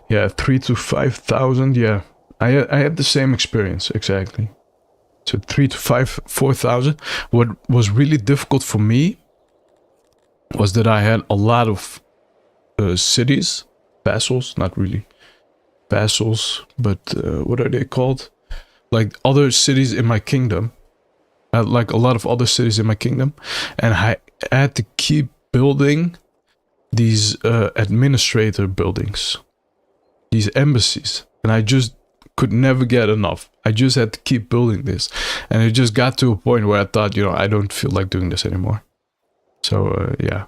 Yeah, 3,000 to 5,000. Yeah, I had the same experience exactly. So 3,000 to 4,000. What was really difficult for me was that I had a lot of cities, vassals, not really vassals, but what are they called? Like other cities in my kingdom. I had like a lot of other cities in my kingdom, and I had to keep building these administrator buildings, these embassies, and I just could never get enough. I just had to keep building this, and it just got to a point where I thought, you know, I don't feel like doing this anymore. So yeah.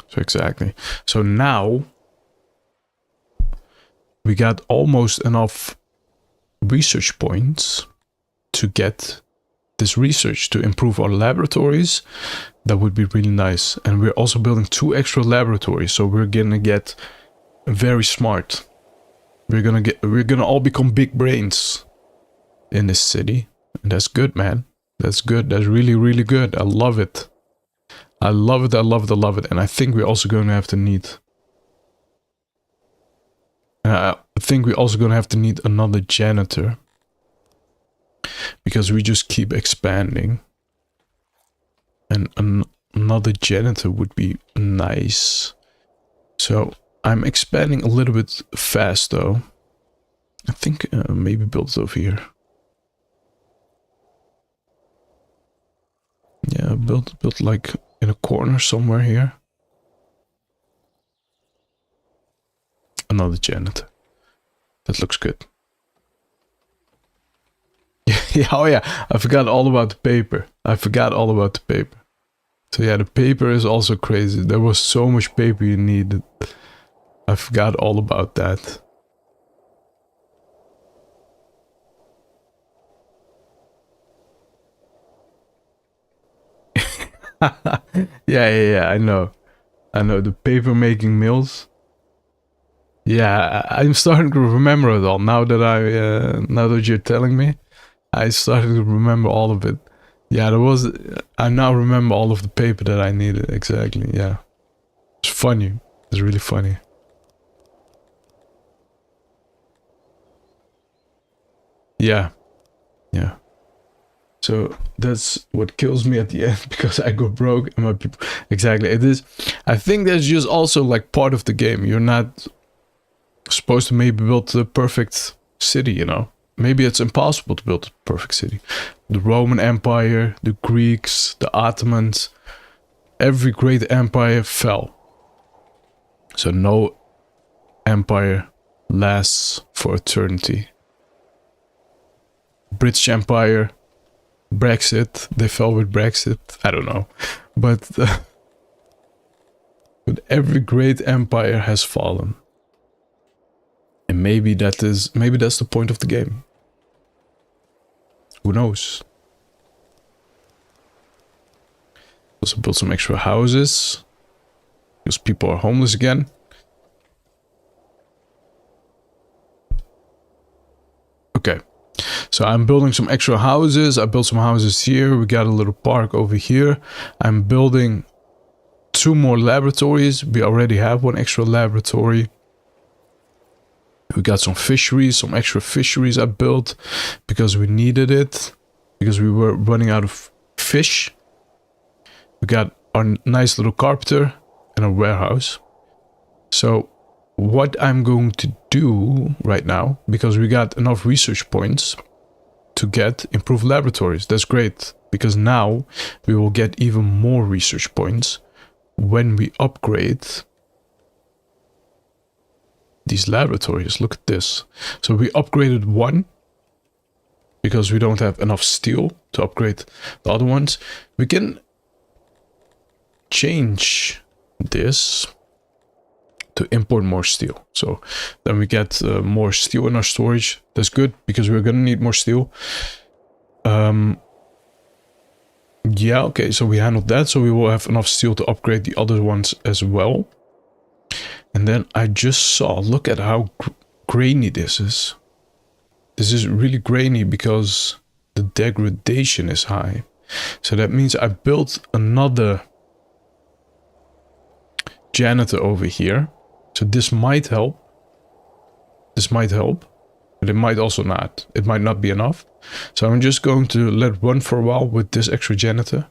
So exactly. So now we got almost enough research points to get this research to improve our laboratories. That would be really nice. And we're also building 2 extra laboratories, so we're gonna get very smart. We're gonna all become big brains in this city, and that's good, man. That's good. That's really, really good. I love it. I love it. I love it. I love it. And I think we're also going to have to need. I think we're also going to have to need another janitor, because we just keep expanding. And another janitor would be nice. So I'm expanding a little bit fast, though. I think maybe build it over here. Yeah, build like in a corner somewhere here. Another janitor. That looks good. Yeah, oh yeah, I forgot all about the paper. So yeah, the paper is also crazy. There was so much paper you needed. I forgot all about that. Yeah, I know. The paper making mills. Yeah, I'm starting to remember it all now that you're telling me. I started to remember all of it. Yeah, I now remember all of the paper that I needed, exactly, yeah. It's funny. It's really funny. Yeah. So that's what kills me at the end, because I go broke and my people... Exactly, it is... I think that's just also like part of the game. You're not supposed to maybe build the perfect city, you know? Maybe it's impossible to build a perfect city. The Roman Empire, the Greeks, the Ottomans, every great empire fell. So no empire lasts for eternity. British Empire, Brexit, they fell with Brexit. I don't know. But every great empire has fallen. And maybe that's the point of the game. Who knows? Also build some extra houses, because people are homeless again. Okay, so I'm building some extra houses. I built some houses here. We got a little park over here. I'm building 2 more laboratories. We already have 1 extra laboratory. We got some fisheries, some extra fisheries I built because we needed it, because we were running out of fish. We got our nice little carpenter and a warehouse. So what I'm going to do right now, because we got enough research points to get improved laboratories. That's great, because now we will get even more research points when we upgrade these laboratories. Look at this. So we upgraded 1 because we don't have enough steel to upgrade the other ones. We can change this to import more steel. So then we get more steel in our storage. That's good because we're gonna need more steel. Yeah, okay, so we handled that, so we will have enough steel to upgrade the other ones as well. And then I just saw, look at how grainy this is. This is really grainy because the degradation is high. So that means I built another janitor over here. So this might help. This might help, but it might also not. It might not be enough. So I'm just going to let it run for a while with this extra janitor.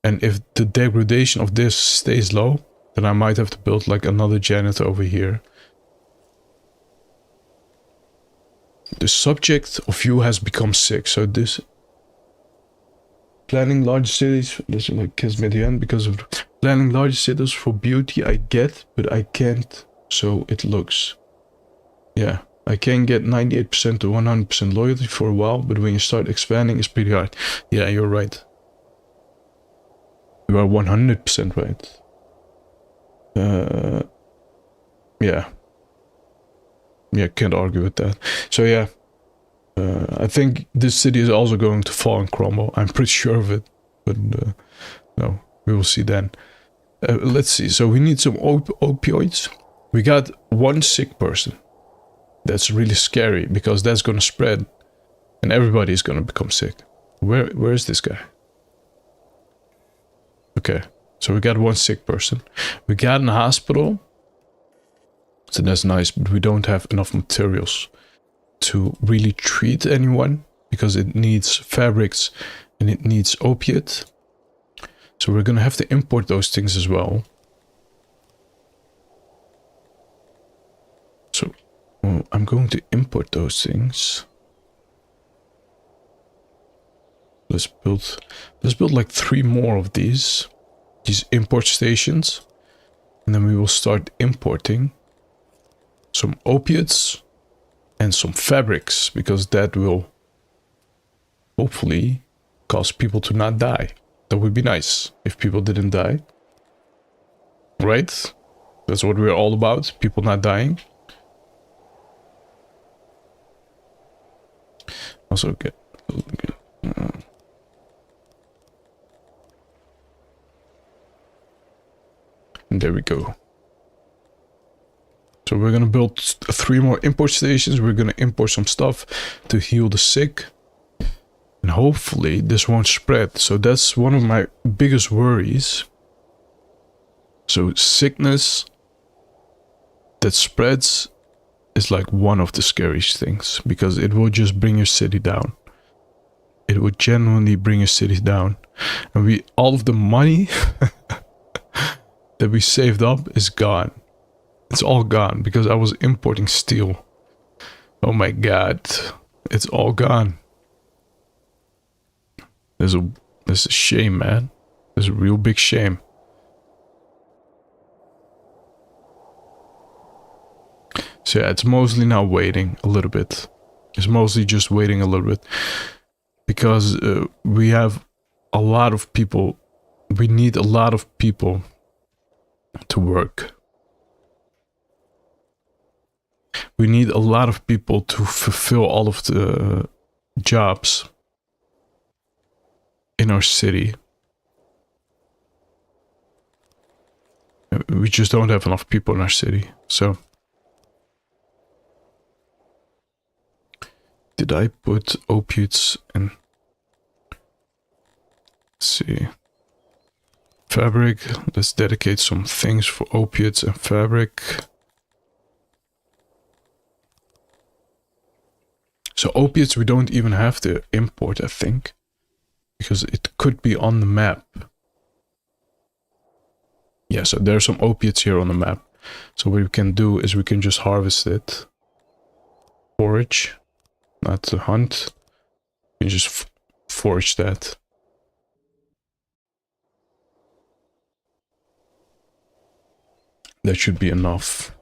And if the degradation of this stays low, then I might have to build like another janitor over here. The subject of you has become sick. So this planning large cities, this like kills me at the end because of planning large cities for beauty. I get, but I can't. So it looks, yeah. I can get 98% to 100% loyalty for a while, but when you start expanding, it's pretty hard. Yeah, you're right. You are 100% right. Yeah. Yeah, can't argue with that. So yeah, I think this city is also going to fall and crumble. I'm pretty sure of it, but no, we will see then. Let's see. So we need some opioids. We got one sick person. That's really scary because that's going to spread and everybody is going to become sick. Where is this guy? Okay, so we got one sick person. We got in a hospital. So that's nice, but we don't have enough materials to really treat anyone because it needs fabrics and it needs opiate. So we're going to have to import those things as well. So I'm going to import those things. Let's build like 3 more of these import stations, and then we will start importing some opiates and some fabrics because that will hopefully cause people to not die. That would be nice if people didn't die, right? That's what we're all about, people not dying. Also get and there we go. So we're gonna build 3 more import stations. We're gonna import some stuff to heal the sick, and hopefully this won't spread. So that's one of my biggest worries. So sickness that spreads is like one of the scariest things because it will just bring your city down. It would genuinely bring your city down, and all of the money that we saved up is gone. It's all gone because I was importing steel. Oh my god, it's all gone. There's a shame, man. There's a real big shame. So yeah, it's mostly now waiting a little bit. It's mostly just waiting a little bit because we have a lot of people. We need a lot of people to work. We need a lot of people to fulfill all of the jobs in our city. We just don't have enough people in our city. So did I put opiates in? Let's see. Fabric. Let's dedicate some things for opiates and fabric. So opiates we don't even have to import, I think, because it could be on the map. Yeah, so there's some opiates here on the map. So what we can do is we can just harvest it. Forage, not to hunt. We can just forage that. That should be enough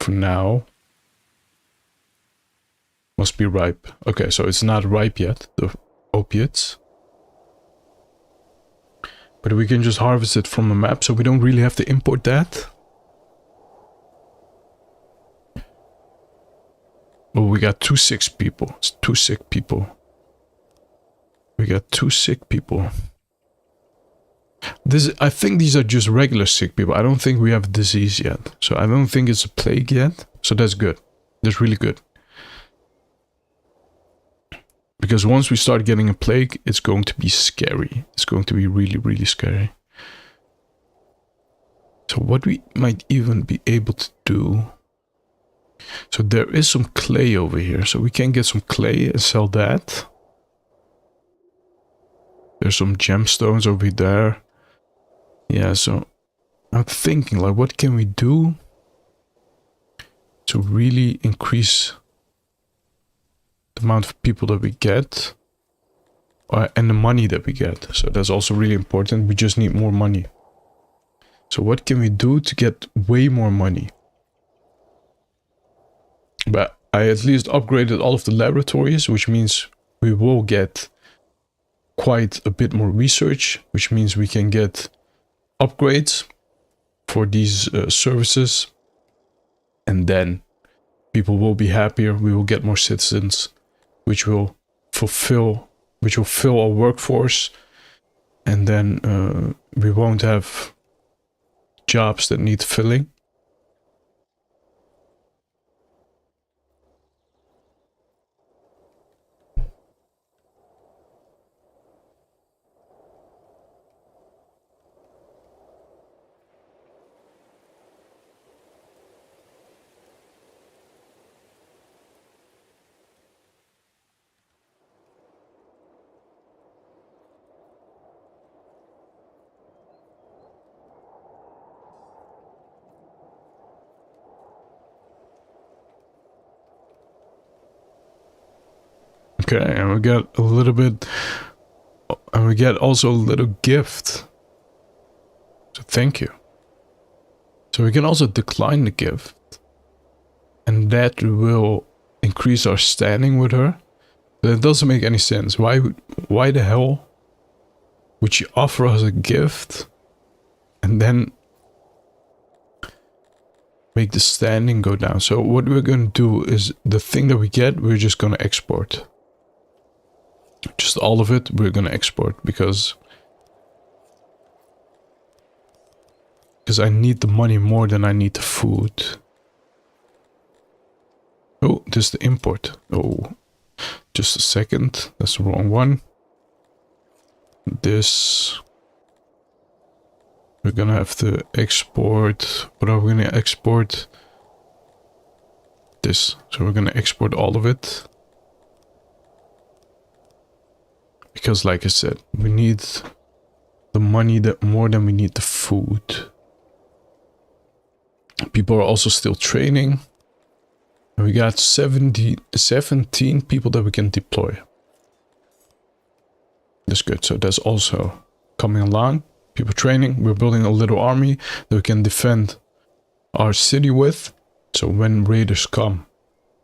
for now. Must be ripe. Okay, so it's not ripe yet, the opiates. But we can just harvest it from a map, so we don't really have to import that. Oh, we got 2 sick people. It's 2 sick people. We got 2 sick people. I think these are just regular sick people. I don't think we have a disease yet. So I don't think it's a plague yet. So that's good. That's really good. Because once we start getting a plague, it's going to be scary. It's going to be really, really scary. So what we might even be able to do... So there is some clay over here. So we can get some clay and sell that. There's some gemstones over there. Yeah, so I'm thinking, like, what can we do to really increase the amount of people that we get and the money that we get? So that's also really important. We just need more money. So what can we do to get way more money? But I at least upgraded all of the laboratories, which means we will get quite a bit more research, which means we can get upgrades for these services, and then people will be happier. We will get more citizens, which will fill our workforce, and then we won't have jobs that need filling. Okay, and we got a little bit, and we get also a little gift. So thank you. So we can also decline the gift, and that will increase our standing with her. That doesn't make any sense. Why the hell would she offer us a gift and then make the standing go down? So what we're going to do is the thing that we get, we're just going to export. Just all of it, we're going to export because I need the money more than I need the food. Oh, this is the import. Oh, just a second. That's the wrong one. This. We're going to have to export. What are we going to export? This. So we're going to export all of it. Because like I said, we need the money that more than we need the food. People are also still training. And we got 17 people that we can deploy. That's good. So that's also coming along. People training. We're building a little army that we can defend our city with. So when raiders come,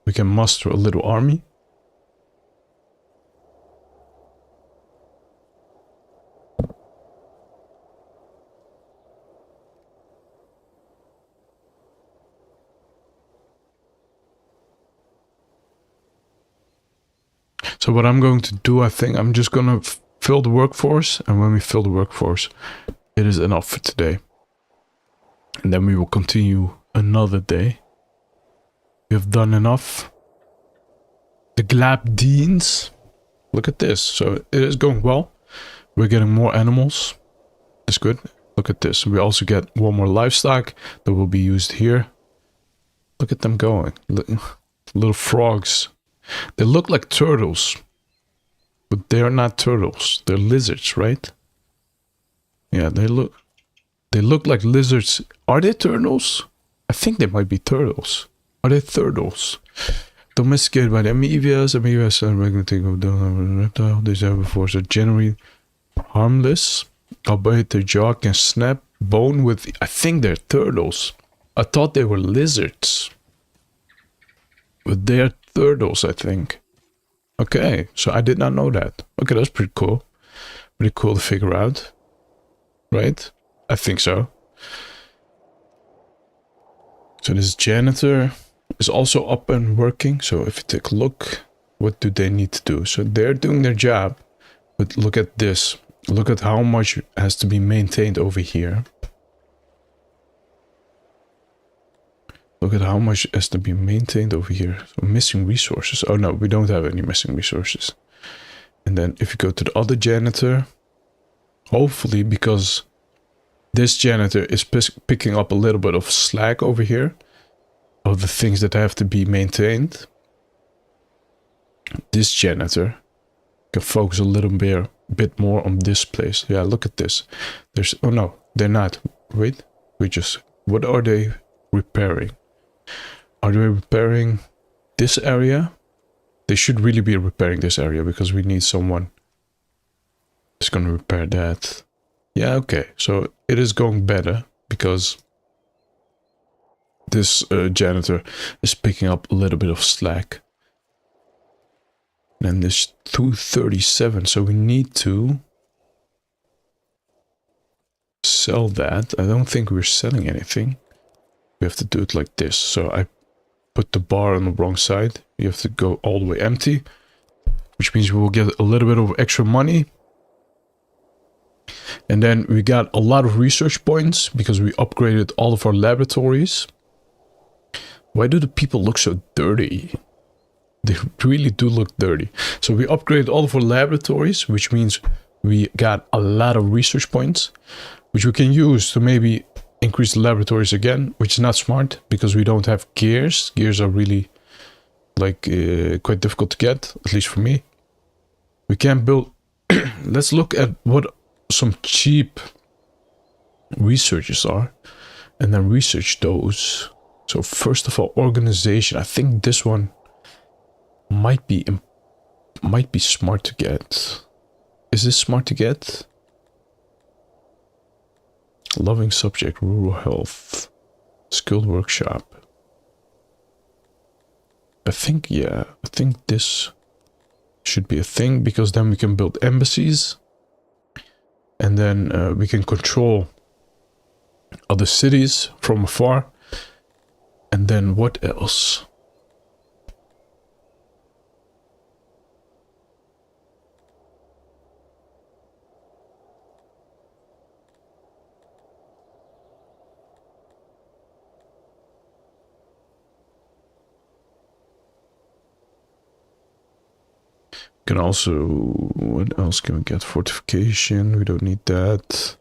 we can muster a little army. So what I'm going to do, I think I'm just going to fill the workforce. And when we fill the workforce, it is enough for today. And then we will continue another day. We have done enough. The Glabdeans. Look at this. So it is going well. We're getting more animals. That's good. Look at this. We also get one more livestock that will be used here. Look at them going. Little frogs. They look like turtles, but they're not turtles. They're lizards, right? Yeah, they look like lizards. Are they turtles? I think they might be turtles. Are they turtles? Domesticated by the amoebas. Amoebas are a regular thing of the reptile. These are before so generally harmless. Albeit their jaw can snap bone with. I think they're turtles. I thought they were lizards. But they're turtles, I think. Okay, so I did not know that. Okay, that's pretty cool. Pretty cool to figure out. right? I think so. So this janitor is also up and working. So if you take a look, what do they need to do? So they're doing their job, but look at this. Look at how much has to be maintained over here. Look at how much has to be maintained over here. So missing resources. Oh no, we don't have any missing resources. And then if you go to the other janitor, hopefully, because this janitor is picking up a little bit of slack over here of the things that have to be maintained, this janitor can focus a little bit more on this place. Yeah, look at this. There's, oh no, they're not. Wait, what are they repairing? Are they repairing this area? They should really be repairing this area because we need someone who's going to repair that. Yeah, okay. So it is going better because this janitor is picking up a little bit of slack. And this 237. So we need to sell that. I don't think we're selling anything. We have to do it like this. So I put the bar on the wrong side. You have to go all the way empty, which means we will get a little bit of extra money. And then we got a lot of research points because we upgraded all of our laboratories. Why do the people look so dirty? They really do look dirty. So we upgraded all of our laboratories, which means we got a lot of research points, which we can use to maybe increase the laboratories again, which is not smart because we don't have gears. Gears are really like quite difficult to get, at least for me. We can build. Let's look at what some cheap researchers are and then research those. So first of all, organization. I think this one might be smart to get. Is this smart to get? Loving subject, rural health, skilled workshop. I think, yeah, I think this should be a thing because then we can build embassies and then we can control other cities from afar. And then what else? Can also, what else can we get? Fortification, we don't need that.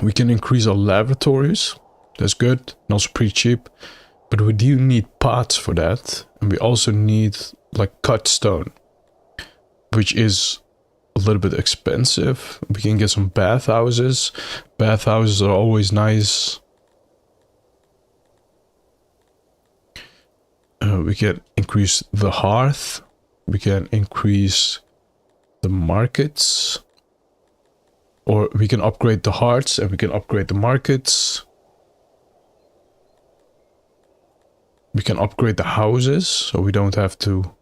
We can increase our laboratories, that's good, and also pretty cheap. But we do need pots for that, and we also need like cut stone, which is a little bit expensive. We can get some bathhouses. Bathhouses are always nice. We can increase the hearth. We can increase the markets. Or we can upgrade the hearts and we can upgrade the markets. We can upgrade the houses so we don't have to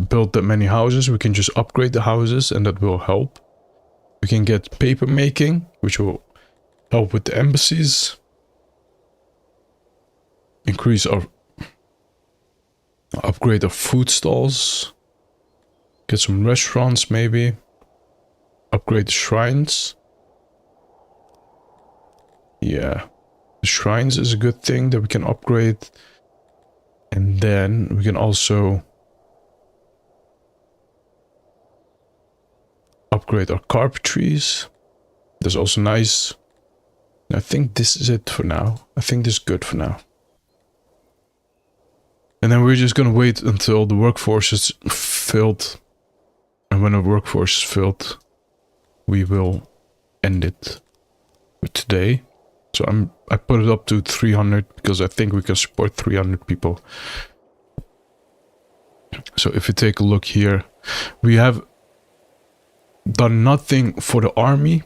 build that many houses. We can just upgrade the houses and that will help. We can get paper making, which will help with the embassies. Increase our upgrade our food stalls. Get some restaurants maybe. Upgrade the shrines. Yeah. The shrines is a good thing that we can upgrade. And then we can also upgrade our carpentries. That's also nice. I think this is it for now. I think this is good for now. And then we're just gonna wait until the workforce is filled. And when the workforce is filled, we will end it for today. So I put it up to 300 because I think we can support 300 people. So if you take a look here, we have done nothing for the army,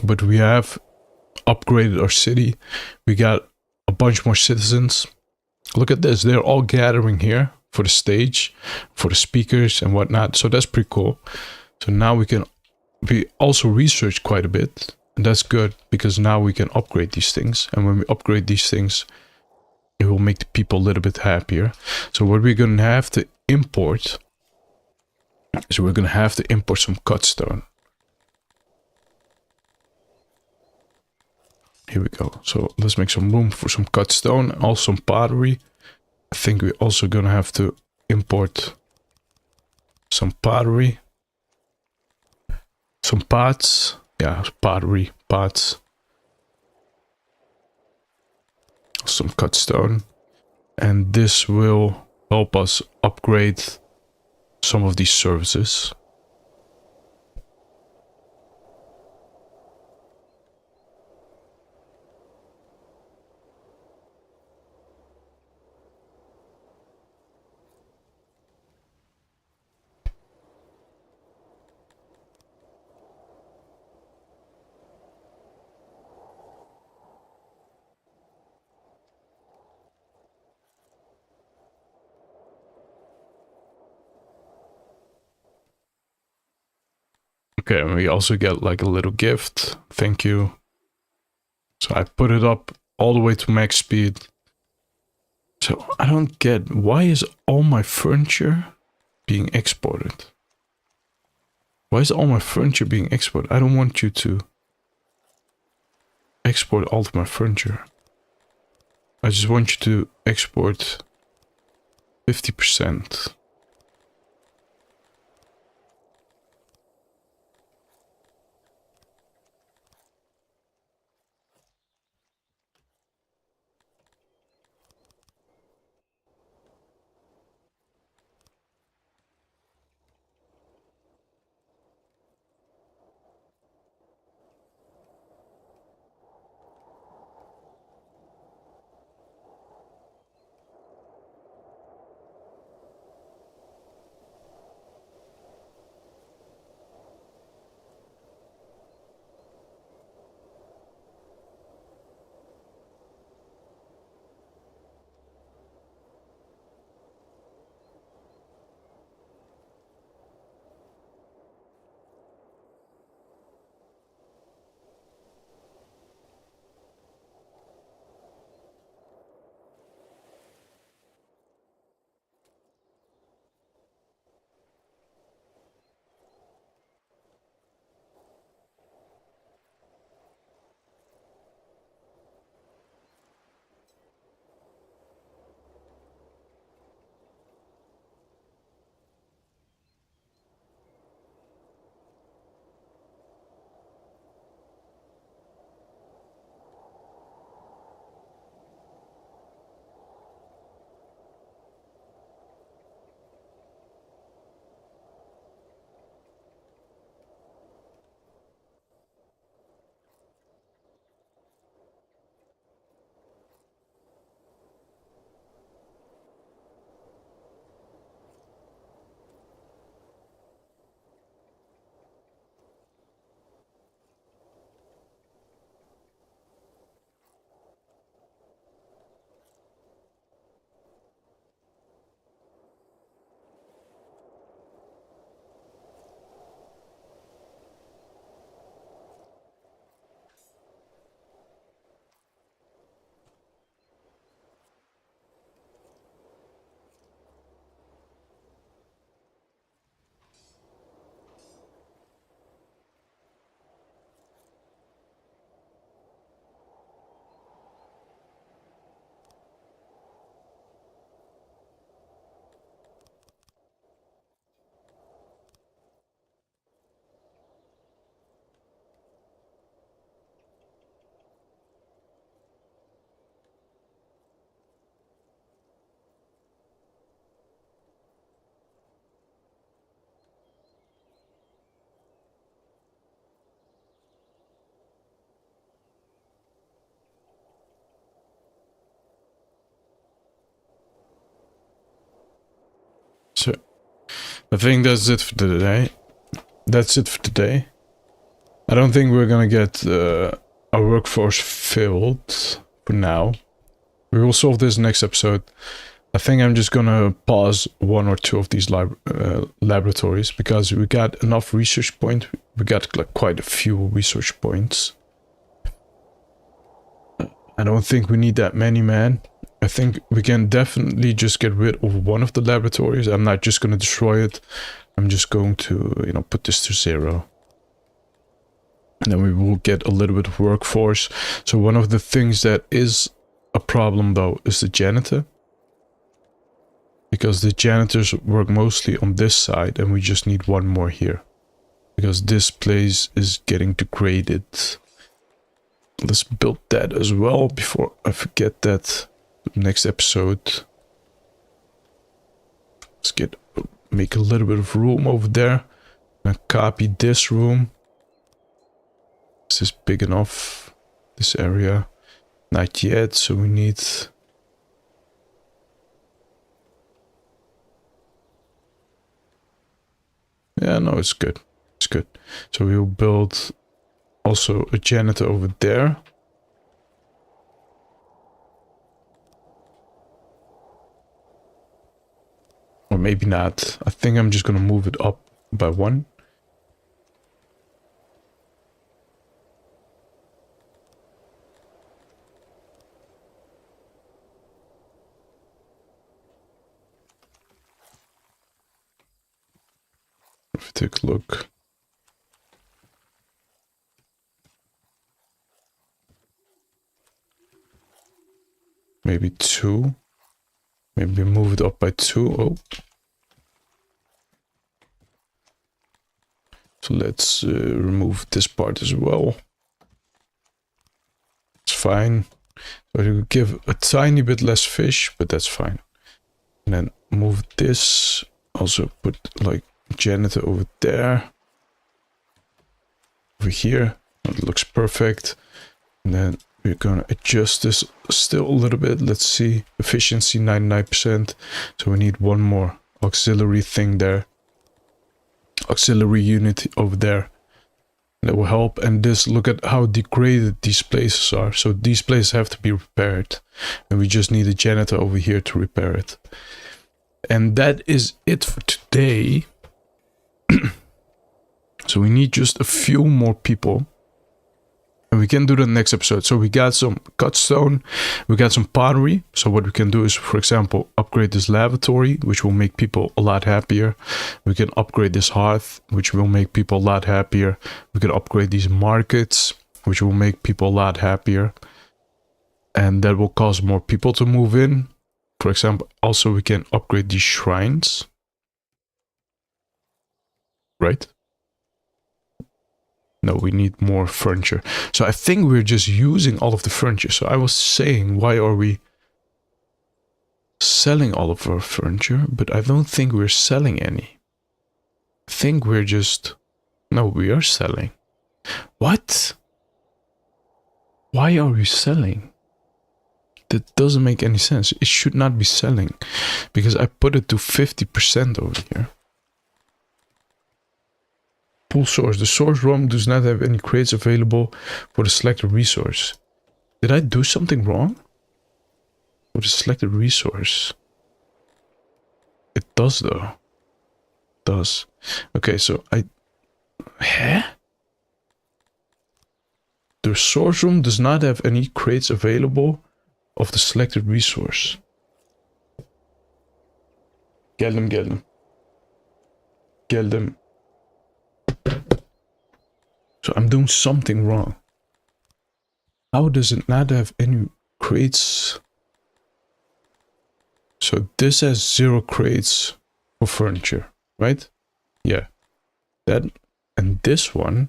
but we have upgraded our city. We got a bunch more citizens. Look at this, they're all gathering here for the stage, for the speakers and whatnot. So that's pretty cool. So now we also researched quite a bit, and that's good because now we can upgrade these things. And when we upgrade these things, it will make the people a little bit happier. So what we're going to have to import is we're going to have to import some cut stone. Here we go. So let's make some room for some cut stone, also some pottery. I think we're also going to have to import some pottery. Some pots. Yeah, pottery, pots. Some cut stone. And this will help us upgrade some of these services. Okay, and we also get like a little gift. Thank you. So I put it up all the way to max speed. So I don't get, why is all my furniture being exported? Why is all my furniture being exported? I don't want you to export all of my furniture. I just want you to export 50%. So I think that's it for today. That's it for today. I don't think we're gonna get our workforce filled for now. We will solve this next episode. I think I'm just gonna pause one or two of these laboratories because we got enough research points. We got like quite a few research points. I don't think we need that many, man. I think we can definitely just get rid of one of the laboratories. I'm not just gonna destroy it. I'm just going to, you know, put this to 0. And then we will get a little bit of workforce. So one of the things that is a problem though is the janitor. Because the janitors work mostly on this side and we just need one more here. Because this place is getting degraded. Let's build that as well before I forget that. Next episode. Let's make a little bit of room over there. And copy this room. This is big enough. This area. Not yet, so we need... Yeah, no, it's good. It's good. So we will build also a janitor over there. Or maybe not. I think I'm just going to move it up by 1. If we take a look. Maybe 2. Maybe move it up by 2. Oh. So let's remove this part as well. It's fine. So you give a tiny bit less fish, but that's fine. And then move this. Also put like janitor over there. Over here. It looks perfect. And then we're gonna adjust this still a little bit. Let's see. Efficiency 99%. So we need one more auxiliary thing there. Auxiliary unit over there. That will help. And this, look at how degraded these places are. So these places have to be repaired. And we just need a janitor over here to repair it. And that is it for today. So we need just a few more people. And we can do the next episode. So we got some cut stone. We got some pottery. So what we can do is, for example, upgrade this lavatory, which will make people a lot happier. We can upgrade this hearth, which will make people a lot happier. We can upgrade these markets, which will make people a lot happier. And that will cause more people to move in. For example, also we can upgrade these shrines. Right? No, we need more furniture. So I think we're just using all of the furniture. So I was saying, why are we selling all of our furniture? But I don't think we're selling any. I think we're just... No, we are selling. What? Why are we selling? That doesn't make any sense. It should not be selling. Because I put it to 50% over here. Pool source. The source ROM does not have any crates available for the selected resource. Did I do something wrong? For the selected resource. It does though. It does. Okay, so Huh? The source room does not have any crates available of the selected resource. Geldim, geldim. Geldim. So I'm doing something wrong. How does it not have any crates? So this has 0 crates for furniture, right? Yeah. That and this one.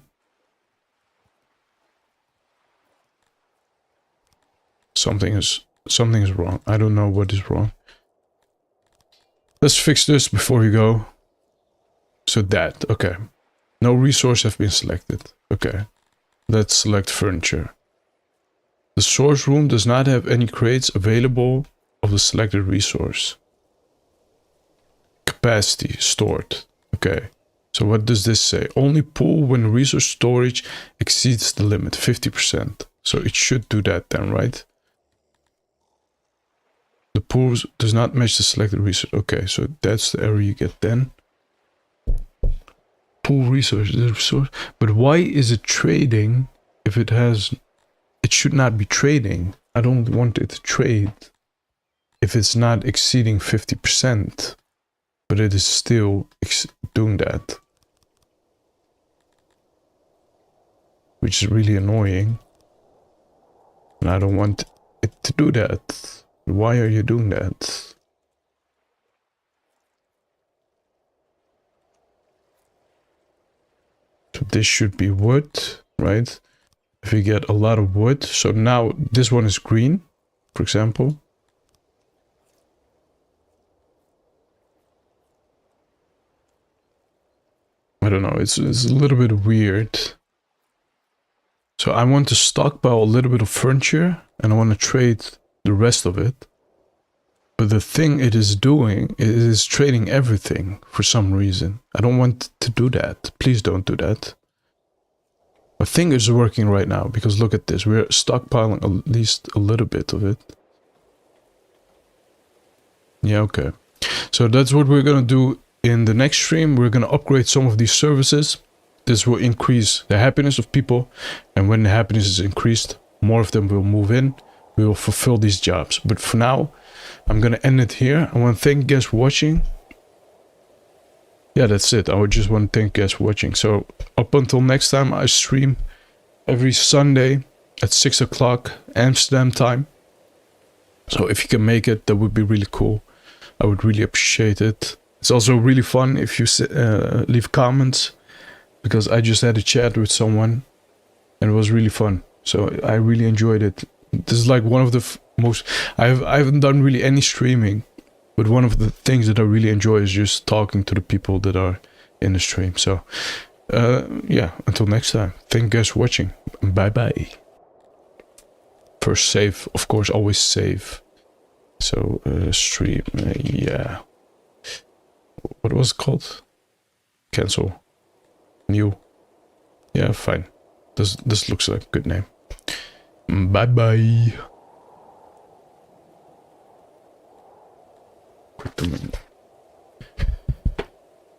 Something is wrong. I don't know what is wrong. Let's fix this before we go. So that, okay. No resource have been selected. Okay. Let's select furniture. The source room does not have any crates available of the selected resource. Capacity stored. Okay. So what does this say? Only pull when resource storage exceeds the limit, 50%. So it should do that then, right? The pool does not match the selected resource. Okay, so that's the error you get then. Pool resource, the resource. But why is it trading if it has... It should not be trading. I don't want it to trade if it's not exceeding 50%. But it is still doing that. Which is really annoying. And I don't want it to do that. Why are you doing that? So this should be wood, right? If we get a lot of wood. So now this one is green, for example. I don't know, it's a little bit weird. So I want to stockpile a little bit of furniture and I want to trade the rest of it. But the thing it is doing, it is trading everything for some reason. I don't want to do that. Please don't do that. My thing is working right now because look at this. We're stockpiling at least a little bit of it. Yeah, okay. So that's what we're going to do in the next stream. We're going to upgrade some of these services. This will increase the happiness of people. And when the happiness is increased, more of them will move in. We will fulfill these jobs. But for now, I'm going to end it here. I want to thank you guys for watching. Yeah, that's it. I would just want to thank you guys for watching. So up until next time, I stream every Sunday at 6 o'clock Amsterdam time. So if you can make it, that would be really cool. I would really appreciate it. It's also really fun if you leave comments, because I just had a chat with someone and it was really fun. So I really enjoyed it. This is like one of the most... I haven't done really any streaming, but one of the things that I really enjoy is just talking to the people that are in the stream. So yeah, until next time. Thank you guys for watching. Bye bye. First save, of course, always save. So stream, yeah. What was it called? Cancel. New. Yeah, fine. This looks like a good name. Bye bye.